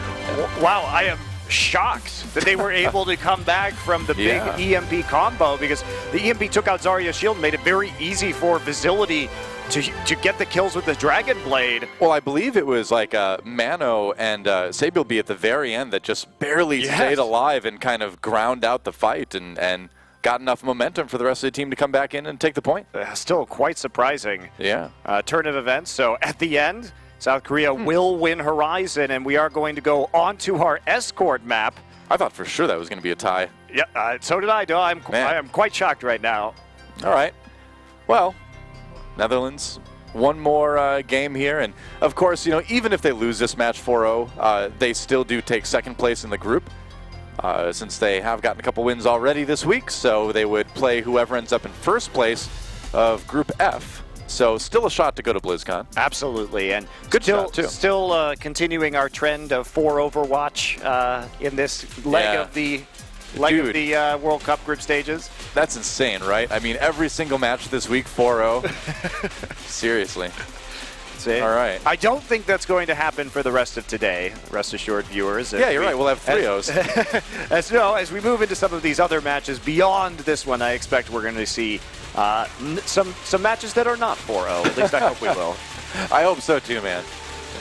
Wow, I am shocked that they were able to come back from the big EMP combo, because the EMP took out Zarya's shield and made it very easy for Facility to get the kills with the Dragon Blade. Well, I believe it was like Mano and Sabilby at the very end that just barely stayed alive and kind of ground out the fight and got enough momentum for the rest of the team to come back in and take the point. Still quite surprising. Yeah. Turn of events. So at the end, South Korea will win Horizon, and we are going to go on to our escort map. I thought for sure that was going to be a tie. Yeah, so did I. I am quite shocked right now. All right. Well, Netherlands, one more game here, and of course, you know, even if they lose this match 4-0, they still do take second place in the group, since they have gotten a couple wins already this week. So they would play whoever ends up in first place of Group F. So still a shot to go to BlizzCon. Absolutely, and good shot too. Still continuing our trend of 4 Overwatch in this leg of the World Cup group stages. That's insane, right? I mean, every single match this week 4-0. Seriously. All right. I don't think that's going to happen for the rest of today. Rest assured, viewers. Yeah, you're right. We'll have 3-0s. As we move into some of these other matches beyond this one, I expect we're going to see some matches that are not 4-0. At least I hope we will. I hope so too, man.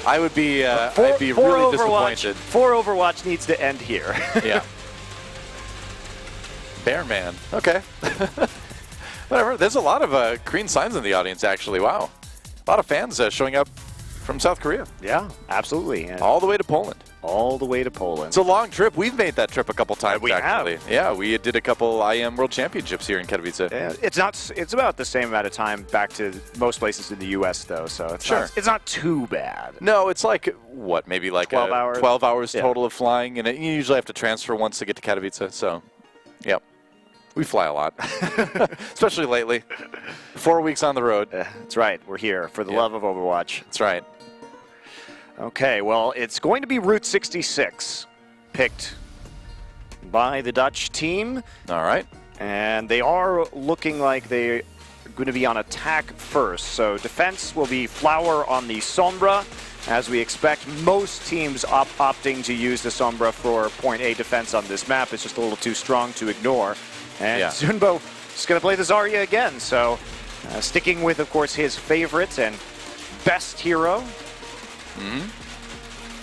I would be I'd be really disappointed. 4 Overwatch needs to end here. Yeah. Bearman. Okay. Whatever. There's a lot of green signs in the audience, actually. Wow. A lot of fans showing up from South Korea. Yeah, absolutely. And all the way to Poland. All the way to Poland. It's a long trip. We've made that trip a couple times, actually. Have. Yeah, we did a couple IM World Championships here in Katowice. Yeah, it's about the same amount of time back to most places in the U.S., though, so it's not too bad. No, it's like, what, maybe like 12 hours? 12 hours total of flying, and you usually have to transfer once to get to Katowice, so, yep. We fly a lot, especially lately. 4 weeks on the road. That's right. We're here for the love of Overwatch. That's right. Okay, well, it's going to be Route 66, picked by the Dutch team. All right. And they are looking like they're going to be on attack first. So defense will be Flower on the Sombra. As we expect, most teams opting to use the Sombra for point A defense on this map. It's just a little too strong to ignore. And Zunbo is going to play the Zarya again, so sticking with, of course, his favorite and best hero.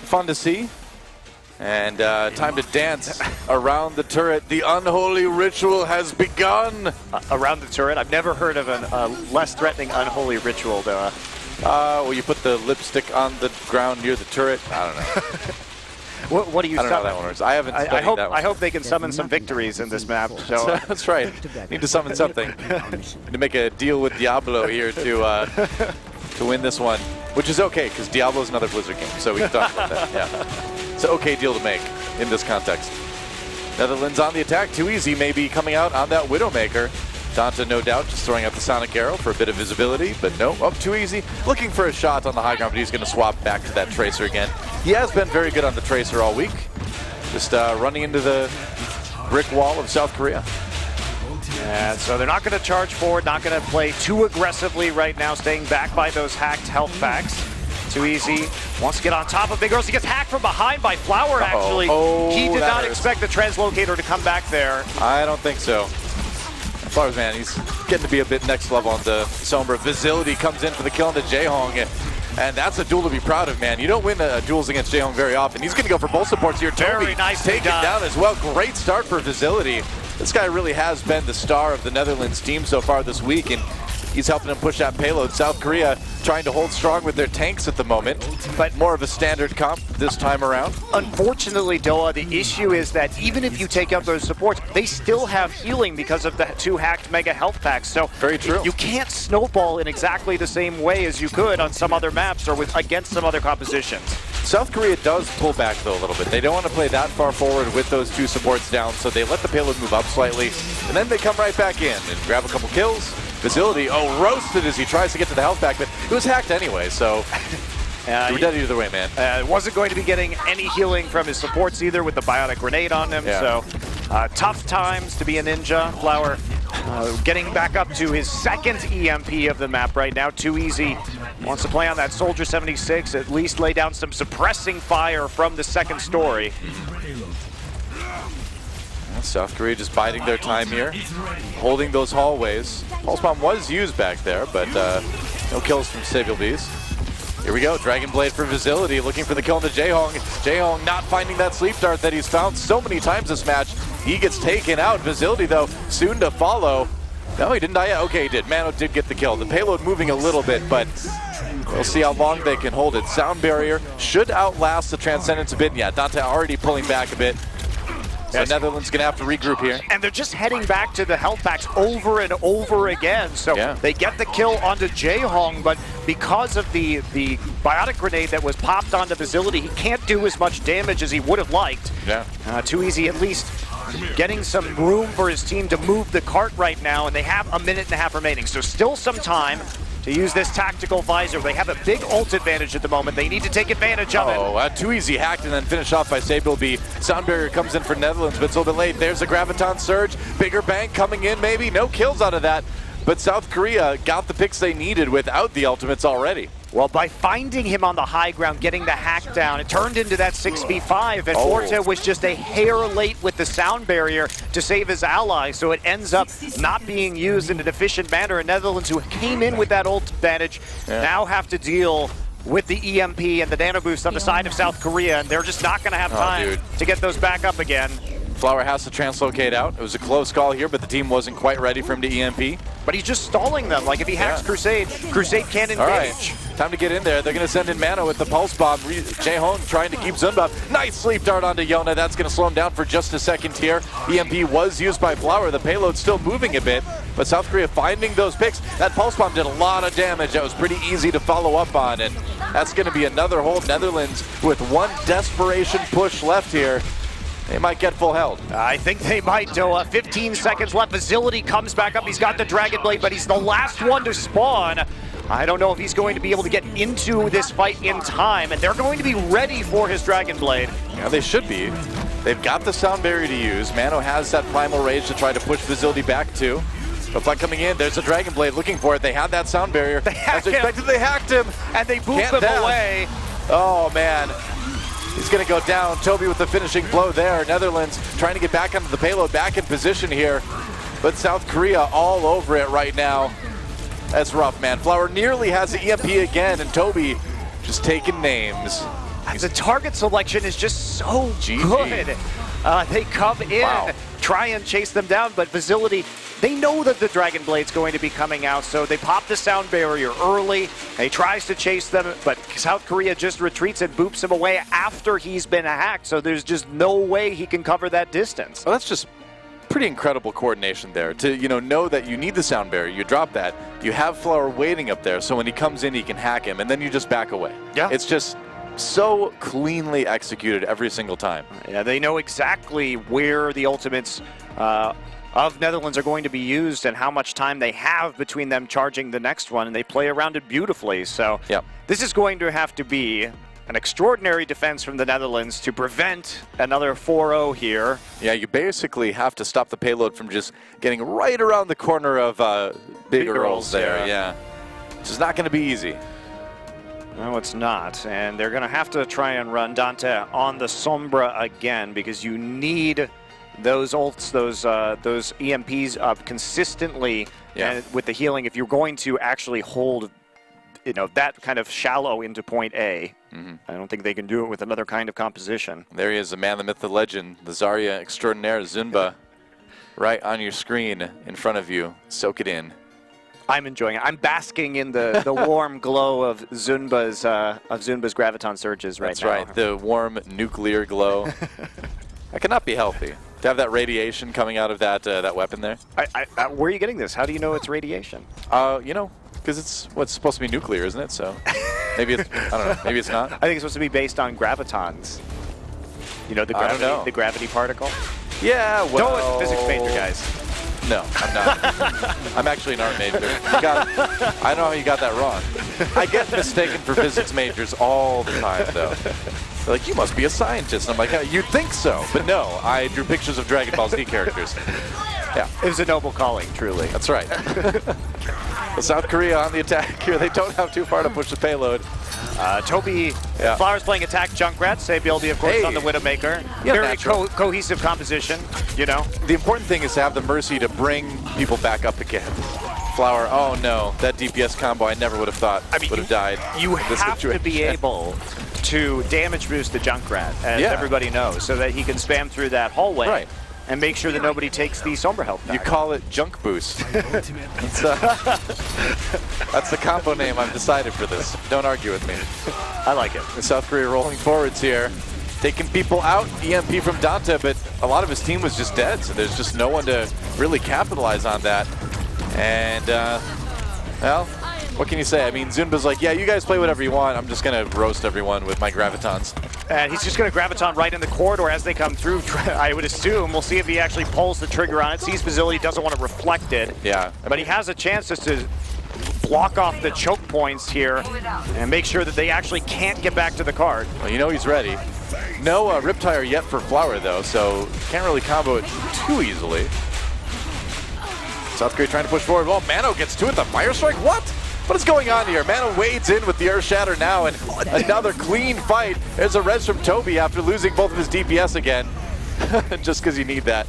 Fun to see. And time to dance around the turret. The unholy ritual has begun. Around the turret? I've never heard of a less threatening unholy ritual, though. Well, you put the lipstick on the ground near the turret. I don't know. What do you? I don't know how that one works. I haven't studied that one. I hope they can summon some victories in this map. So that's right. Need to summon something. Need to make a deal with Diablo here to win this one, which is okay because Diablo is another Blizzard game, so we can talk about that. Yeah, it's an okay deal to make in this context. Netherlands on the attack. Too easy, maybe coming out on that Widowmaker. Danta, no doubt, just throwing out the Sonic Arrow for a bit of visibility, but no, up too easy. Looking for a shot on the high ground, but he's going to swap back to that Tracer again. He has been very good on the Tracer all week. just running into the brick wall of South Korea. And so they're not going to charge forward, not going to play too aggressively right now, staying back by those hacked health packs. Too easy. Wants to get on top of Big Rose. He gets hacked from behind by Flower, actually. He did not expect the translocator to come back there. I don't think so. Flowers, man, he's getting to be a bit next level on the Sombra. Visibility comes in for the kill into Jaehong, and that's a duel to be proud of, man. You don't win duels against Jaehong very often. He's going to go for both supports here. Very nice taken down as well. Great start for Visibility. This guy really has been the star of the Netherlands team so far this week, and he's helping them push that payload. South Korea trying to hold strong with their tanks at the moment, but more of a standard comp this time around. Unfortunately, Doa, the issue is that even if you take out those supports, they still have healing because of the 2 hacked mega health packs. So very true. You can't snowball in exactly the same way as you could on some other maps or against some other compositions. South Korea does pull back, though, a little bit. They don't want to play that far forward with those 2 supports down, so they let the payload move up slightly, and then they come right back in and grab a couple kills. Facility, roasted as he tries to get to the health pack, but it was hacked anyway, so we're dead either way, man. Wasn't going to be getting any healing from his supports either with the biotic grenade on him, so tough times to be a ninja. Flower getting back up to his 2nd EMP of the map right now. Too easy. Wants to play on that Soldier 76, at least lay down some suppressing fire from the 2nd story. South Korea just biding their time here, holding those hallways. Pulse Bomb was used back there, but no kills from Stable Bees. Here we go, Dragon Blade for Visibility, looking for the kill into Jaehong. Jaehong not finding that sleep dart that he's found so many times this match. He gets taken out. Visibility, though, soon to follow. No, he didn't die yet. Okay, he did. Mano did get the kill. The payload moving a little bit, but we'll see how long they can hold it. Sound barrier should outlast the Transcendence a bit. Yeah, Dante already pulling back a bit. So Netherlands going to have to regroup here. And they're just heading back to the health packs over and over again. So they get the kill onto Jaehong, but because of the biotic grenade that was popped onto Visibility, he can't do as much damage as he would have liked. Too easy, at least getting some room for his team to move the cart right now, and they have a 1.5 minutes remaining. So still some time to use this tactical visor. They have a big ult advantage at the moment. They need to take advantage of it. Too easy, hacked and then finished off by Sable B. Sound barrier comes in for Netherlands, but it's a little bit late. There's a Graviton Surge. Bigger bank coming in, maybe. No kills out of that. But South Korea got the picks they needed without the ultimates already. Well, by finding him on the high ground, getting the hack down, it turned into that 6v5, and Forte was just a hair late with the sound barrier to save his ally, so it ends up not being used in an efficient manner. And Netherlands, who came in with that ult advantage, now have to deal with the EMP and the nano boost on the side of South Korea, and they're just not going to have time to get those back up again. Flower has to translocate out. It was a close call here, but the team wasn't quite ready for him to EMP. But he's just stalling them. Like, if he hacks Crusade, Crusade can't engage. All right, time to get in there. They're going to send in Mano with the Pulse Bomb. Jaehong trying to keep Zunba up. Nice sleep dart onto Yona. That's going to slow him down for just a second here. EMP was used by Flower. The payload's still moving a bit, but South Korea finding those picks. That Pulse Bomb did a lot of damage. That was pretty easy to follow up on, and that's going to be another hold. Netherlands with one desperation push left here. They might get full held. I think they might, Doa. 15 seconds left. Facility comes back up. He's got the Dragon Blade, but he's the last one to spawn. I don't know if he's going to be able to get into this fight in time, and they're going to be ready for his Dragon Blade. Yeah, they should be. They've got the sound barrier to use. Mano has that Primal Rage to try to push Facility back too. But Fleck coming in, there's a Dragon Blade looking for it. They had that sound barrier. As expected, they hacked him. And they booped him away. Oh, man. He's going to go down. Toby with the finishing blow there. Netherlands trying to get back onto the payload, back in position here. But South Korea all over it right now. That's rough, man. Flower nearly has the EMP again, and Toby just taking names. The target selection is just so good. They come in, try and chase them down, but Facility, they know that the Dragon Blade's going to be coming out, so they pop the sound barrier early. He tries to chase them, but South Korea just retreats and boops him away after he's been hacked, so there's just no way he can cover that distance. Well, that's just pretty incredible coordination there to know that you need the sound barrier. You drop that, you have Flower waiting up there, so when he comes in, he can hack him, and then you just back away. Yeah. It's just so cleanly executed every single time. Yeah, they know exactly where the ultimates of Netherlands are going to be used and how much time they have between them charging the next one, and they play around it beautifully. So this is going to have to be an extraordinary defense from the Netherlands to prevent another 4-0 here. Yeah, you basically have to stop the payload from just getting right around the corner of Big Earls there. Yeah. Which is not going to be easy. No, it's not. And they're going to have to try and run Dante on the Sombra again because you need those ults, those EMPs up consistently and with the healing if you're going to actually hold that kind of shallow into point A. I don't think they can do it with another kind of composition. There he is, the man, the myth, the legend, the Zarya extraordinaire, Zunba, right on your screen in front of you. Soak it in. I'm enjoying it. I'm basking in the warm glow of Zunba's graviton surges right now. That's right, the warm nuclear glow. That cannot be healthy. To have that radiation coming out of that weapon there. Where are you getting this? How do you know it's radiation? Because it's supposed to be nuclear, isn't it? So maybe it's, I don't know, maybe it's not. I think it's supposed to be based on gravitons. You know, the gravity particle? Yeah, well. Don't physics major, guys. No, I'm not. I'm actually an art major. I know how you got that wrong. I get mistaken for physics majors all the time, though. They're like, you must be a scientist. And I'm like, oh, you'd think so. But no, I drew pictures of Dragon Ball Z characters. Yeah. It was a noble calling, truly. That's right. Well, South Korea on the attack here. They don't have too far to push the payload. Toby, Flowers playing attack Junkrat. Sabieldi, of course, on the Widowmaker. Yeah, very cohesive composition, you know. The important thing is to have the mercy to bring people back up again. Flower, oh no, that DPS combo I never would have thought would have died. You have to be able to damage boost the Junkrat, as everybody knows, so that he can spam through that hallway and make sure that nobody takes the Sombra health back. You call it junk boost. That's the combo name I've decided for this. Don't argue with me. I like it. And South Korea rolling forwards here, taking people out. EMP from Dante, but a lot of his team was just dead, so there's just no one to really capitalize on that. And, well, what can you say? I mean, Zunba's like, yeah, you guys play whatever you want. I'm just going to roast everyone with my gravitons. And he's just going to graviton right in the corridor as they come through, I would assume. We'll see if he actually pulls the trigger on it. Sees Facility, doesn't want to reflect it. Yeah. But he has a chance just to block off the choke points here and make sure that they actually can't get back to the card. Well, you know he's ready. No Riptire yet for Flower, though, so can't really combo it too easily. South Korea trying to push forward. Well, Mano gets to it. The Fire Strike? What? What is going on here? Mano wades in with the Earth Shatter now, and another clean fight. There's a res from Toby after losing both of his DPS again, just because you need that.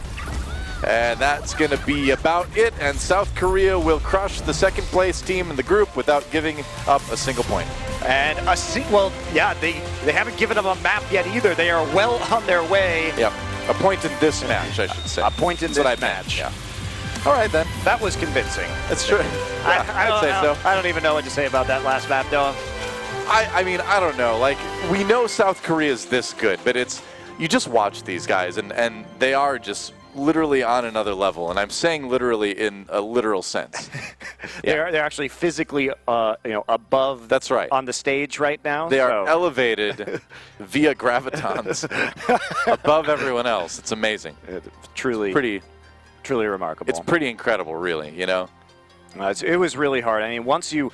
And that's going to be about it, and South Korea will crush the second place team in the group without giving up a single point. And they haven't given them a map yet either. They are well on their way. Yep, a point in this match, I should say. A point in this match. Yeah. All right, then. That was convincing. That's true. Yeah, I'd say so. I don't even know what to say about that last map, though. I mean, I don't know. Like, we know South Korea is this good, but you just watch these guys, and they are just literally on another level, and I'm saying literally in a literal sense. They're actually physically above. That's right. On the stage right now. They are elevated via gravitons above everyone else. It's amazing. Truly remarkable. It's pretty incredible, really, you know? It was really hard. I mean, once you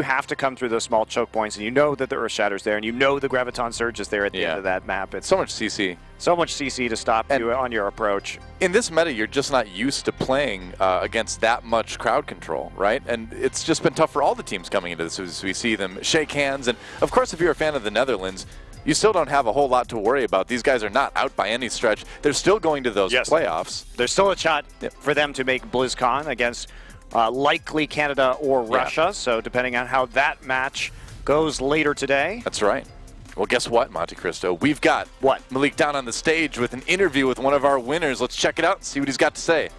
have to come through those small choke points, and you know that the Earth Shatter's there, and you know the Graviton Surge is there at the end of that map. It's so much CC. So much CC to stop you on your approach. In this meta, you're just not used to playing against that much crowd control, right? And it's just been tough for all the teams coming into this as we see them shake hands. And, of course, if you're a fan of the Netherlands, you still don't have a whole lot to worry about. These guys are not out by any stretch. They're still going to those playoffs. There's still a shot for them to make BlizzCon against likely Canada or Russia. So depending on how that match goes later today. That's right. Well, guess what, Monte Cristo? We've got Malik down on the stage with an interview with one of our winners. Let's check it out and see what he's got to say.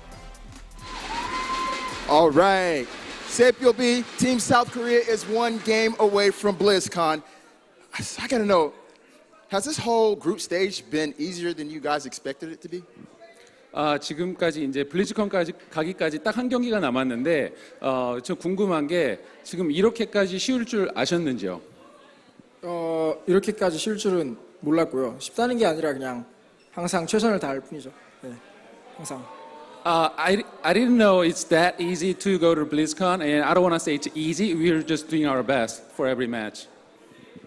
All right. Sabieldi, Team South Korea is one game away from BlizzCon. I got to know, has this whole group stage been easier than you guys expected it to be? 지금까지 이제 블리즈컨까지 가기까지 딱 한 경기가 남았는데 저 궁금한 게 지금 이렇게까지 쉬울 줄 아셨는지요? 이렇게까지 쉬울 줄은 몰랐고요. 쉽다는 게 아니라 그냥 항상 최선을 다할 뿐이죠. 네, 항상. I didn't know it's that easy to go to BlizzCon, and I don't want to say it's easy. We're just doing our best for every match.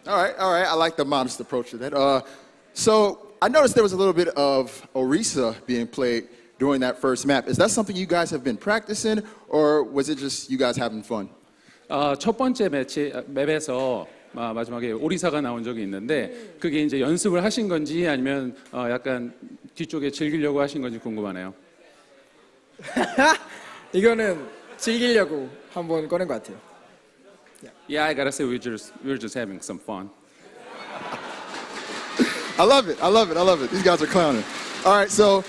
All right. I like the modest approach to that. So I noticed there was a little bit of Orisa being played during that first map. Is that something you guys have been practicing, or was it just you guys having fun? 첫 번째 맵에서 마지막에 오리사가 나온 적이 있는데 그게 이제 연습을 하신 건지 아니면 약간 뒤쪽에 즐기려고 하신 건지 궁금하네요. 이거는 즐기려고 한번 꺼낸 것 같아요. Yeah, I gotta say we're just having some fun. I love it. These guys are clowning. All right, so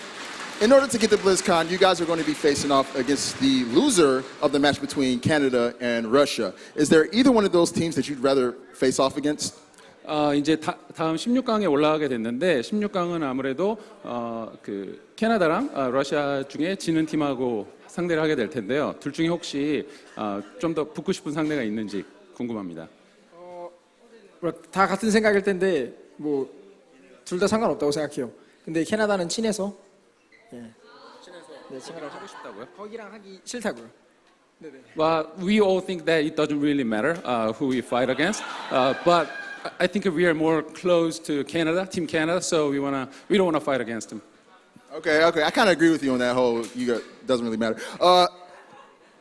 in order to get to BlizzCon, you guys are going to be facing off against the loser of the match between Canada and Russia. Is there either one of those teams that you'd rather face off against? 이제 다음 16강에 올라가게 됐는데 16강은 아무래도 그 캐나다랑 러시아 중에 지는 팀하고 상대를 하게 될 텐데요. 둘 중에 혹시 좀 더 붙고 싶은 상대가 있는지 궁금합니다. 다 같은 생각일 텐데 뭐 둘 다 상관없다고 생각해요. 근데 캐나다는 친해서 친해를 하고 싶다고요? 거기랑 하기 싫다고요. 네네. Well, we all think that it doesn't really matter who we fight against, but I think we are more close to Canada, Team Canada, so we don't wanna fight against them. Okay. I kind of agree with you on that whole. Doesn't really matter.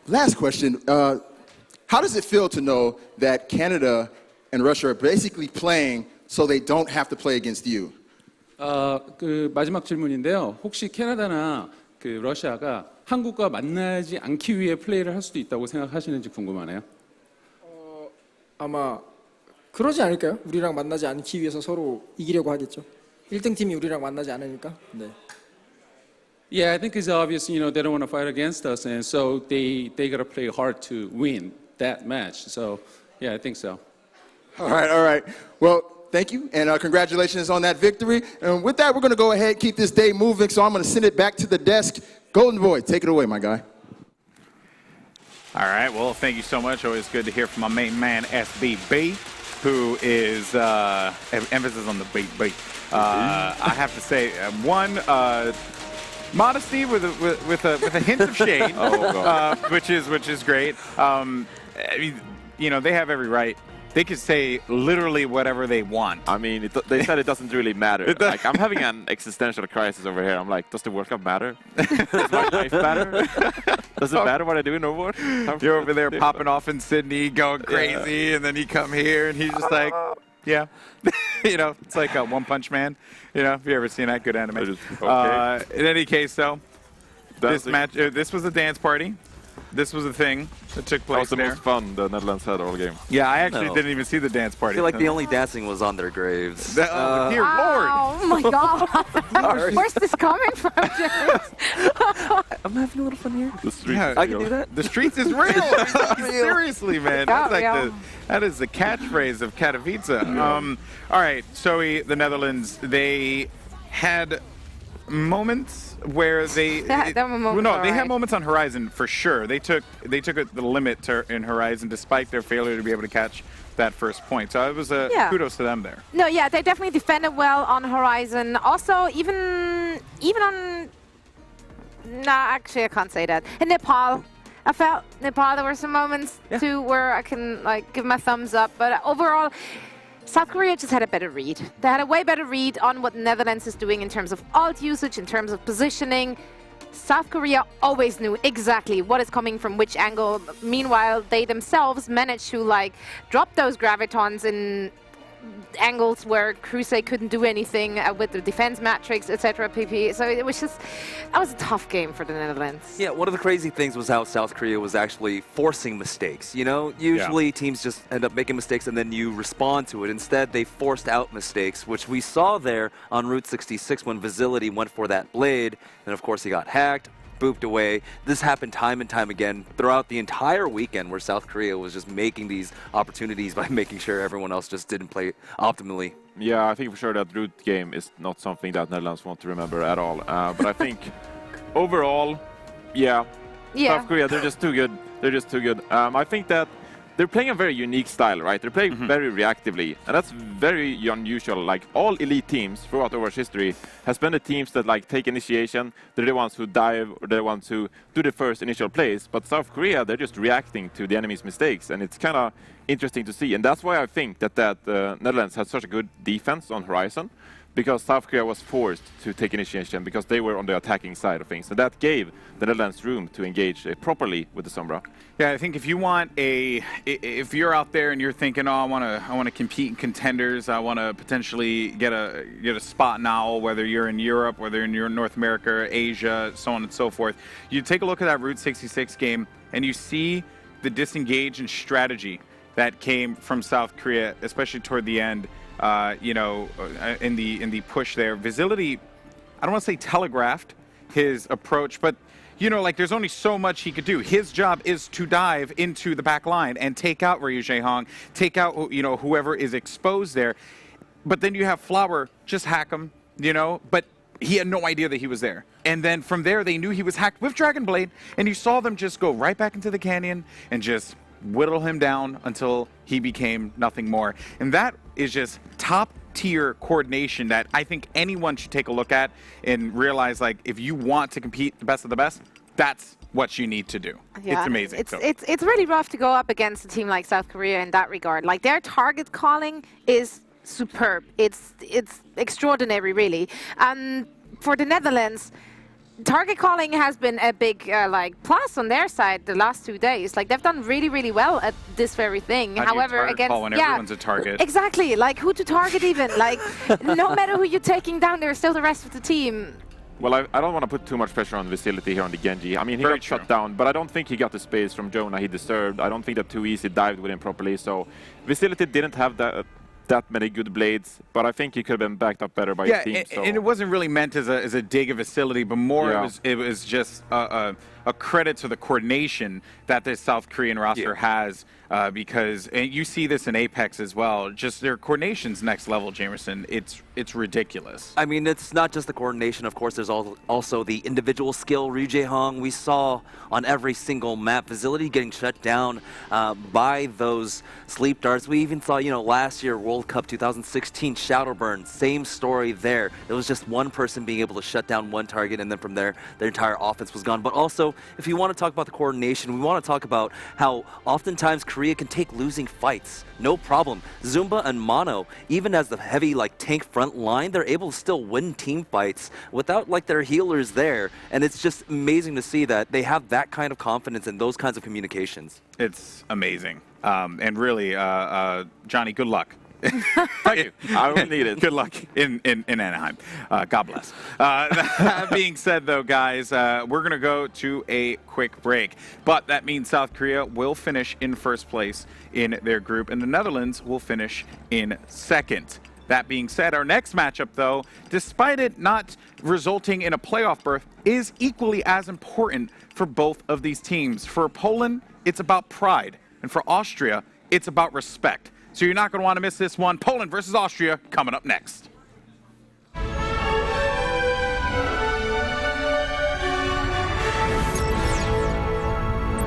Last question. How does it feel to know that Canada and Russia are basically playing so they don't have to play against you? 그 마지막 질문인데요. 혹시 캐나다나 그 러시아가 한국과 만나지 않기 위해 플레이를 할 수도 있다고 생각하시는지 궁금하네요. 아마 그러지 않을까요? 우리랑 만나지 않기 위해서 서로 이기려고 하겠죠. 1등 팀이 우리랑 만나지 않으니까. 네. Yeah, I think it's obvious. You know, they don't want to fight against us, and so they gotta play hard to win that match. So, yeah, I think so. All right. Well, thank you, and congratulations on that victory. And with that, we're going to go ahead and keep this day moving. So I'm going to send it back to the desk. Golden Boy, take it away, my guy. All right. Well, thank you so much. Always good to hear from my main man, SBB, who is emphasis on the BB. I have to say, modesty with a hint of shade, which is great. You know, they have every right. They could say literally whatever they want. I mean, they said it doesn't really matter. Like, I'm having an existential crisis over here. I'm like, does the World Cup matter? Does my life matter? Does it matter what I do in Overwatch? You're over there popping off in Sydney, going crazy, and then you come here, and he's just like, yeah. You know, it's like a One Punch Man. You know, have you ever seen that? Good anime. In any case, though, this match, this was a dance party. This was a thing that took place there. That was the most fun the Netherlands had all game. Yeah, I actually didn't even see the dance party. I feel like the only dancing was on their graves. Dear Lord! Oh my God! Where's this coming from, James? I'm having a little fun here. The streets. I can do that. The streets is real. Seriously, man. That's like that is the catchphrase of Katowice. All right, so the Netherlands, they had moments where they had moments on Horizon for sure. They took the limit in Horizon despite their failure to be able to catch that first point. So it was kudos to them there. No, yeah, they definitely defended well on Horizon. Also, even on actually I can't say that. In Nepal, I felt Nepal there were some moments too where I can like give my thumbs up, but overall South Korea just had a better read. They had a way better read on what the Netherlands is doing in terms of ult usage, in terms of positioning. South Korea always knew exactly what is coming from which angle. Meanwhile, they themselves managed to like drop those gravitons in angles where Crusade couldn't do anything with the defense matrix, etc. PP. So it was that was a tough game for the Netherlands. Yeah, one of the crazy things was how South Korea was actually forcing mistakes. You know, usually teams just end up making mistakes and then you respond to it. Instead, they forced out mistakes, which we saw there on Route 66 when Visility went for that blade, and of course he got hacked, booped away. This happened time and time again throughout the entire weekend where South Korea was just making these opportunities by making sure everyone else just didn't play optimally. Yeah, I think for sure that root game is not something that Netherlands want to remember at all. But I think overall, South Korea, they're just too good. I think that they're playing a very unique style, right? They're playing very reactively, and that's very unusual. Like all elite teams throughout Overwatch history has been the teams that like take initiation. They're the ones who dive, or they're the ones who do the first initial plays. But South Korea, they're just reacting to the enemy's mistakes, and it's kind of interesting to see. And that's why I think that Netherlands had such a good defense on Horizon, because South Korea was forced to take initiation because they were on the attacking side of things. So that gave the Netherlands room to engage properly with the Sombra. Yeah, I think if you want if you're out there and you're thinking, oh, I want to compete in contenders, I want to potentially get a spot now, whether you're in Europe, whether you're in North America, Asia, so on and so forth, you take a look at that Route 66 game and you see the disengage and strategy that came from South Korea, especially toward the end. In the push there, Visility, I don't want to say telegraphed his approach, but like there's only so much he could do. His job is to dive into the back line and take out Ryu Jaehong, take out whoever is exposed there. But then you have Flower, just hack him, but he had no idea that he was there. And then from there, they knew he was hacked with Dragon Blade, and you saw them just go right back into the canyon and just whittle him down until he became nothing more. And that is just top tier coordination that I think anyone should take a look at and realize, like, if you want to compete the best of the best, that's what you need to do. Yeah, it's amazing. It's really rough to go up against a team like South Korea in that regard. Like, their target calling is superb. It's extraordinary, really. And for the Netherlands, target calling has been a big plus on their side the last 2 days. Like, they've done really, really well at this very thing. How However, do you call when everyone's a target? Exactly. Like, who to target even? Like, no matter who you're taking down, there's still the rest of the team. Well, I don't want to put too much pressure on Visility here on the Genji. I mean, he got shut down, but I don't think he got the space from Jonah he deserved. I don't think that Too Easy dived with him properly. So Visility didn't have that many good blades, but I think he could have been backed up better by his team. And it wasn't really meant as a dig of Visility, but more it was just a credit to the coordination that this South Korean roster has, because and you see this in Apex as well. Just their coordination's next level, Jamerson. It's ridiculous. I mean, it's not just the coordination. Of course, there's also the individual skill. Ryu Jaehong, we saw on every single map, Visility getting shut down by those sleep darts. We even saw, last year, World Cup 2016, Shadowburn, same story there. It was just one person being able to shut down one target, and then from there, their entire offense was gone. But also, if you want to talk about the coordination, we want to talk about how oftentimes Korea can take losing fights. No problem. Zumba and Mono, even as the heavy tank front line, they're able to still win team fights without their healers there. And it's just amazing to see that they have that kind of confidence in those kinds of communications. It's amazing. And really, Johnny, good luck. Thank you. I will need it. Good luck in Anaheim. God bless. That being said, though, guys, we're going to go to a quick break. But that means South Korea will finish in first place in their group, and the Netherlands will finish in second. That being said, our next matchup, though, despite it not resulting in a playoff berth, is equally as important for both of these teams. For Poland, it's about pride. And for Austria, it's about respect. So you're not going to want to miss this one. Poland versus Austria coming up next.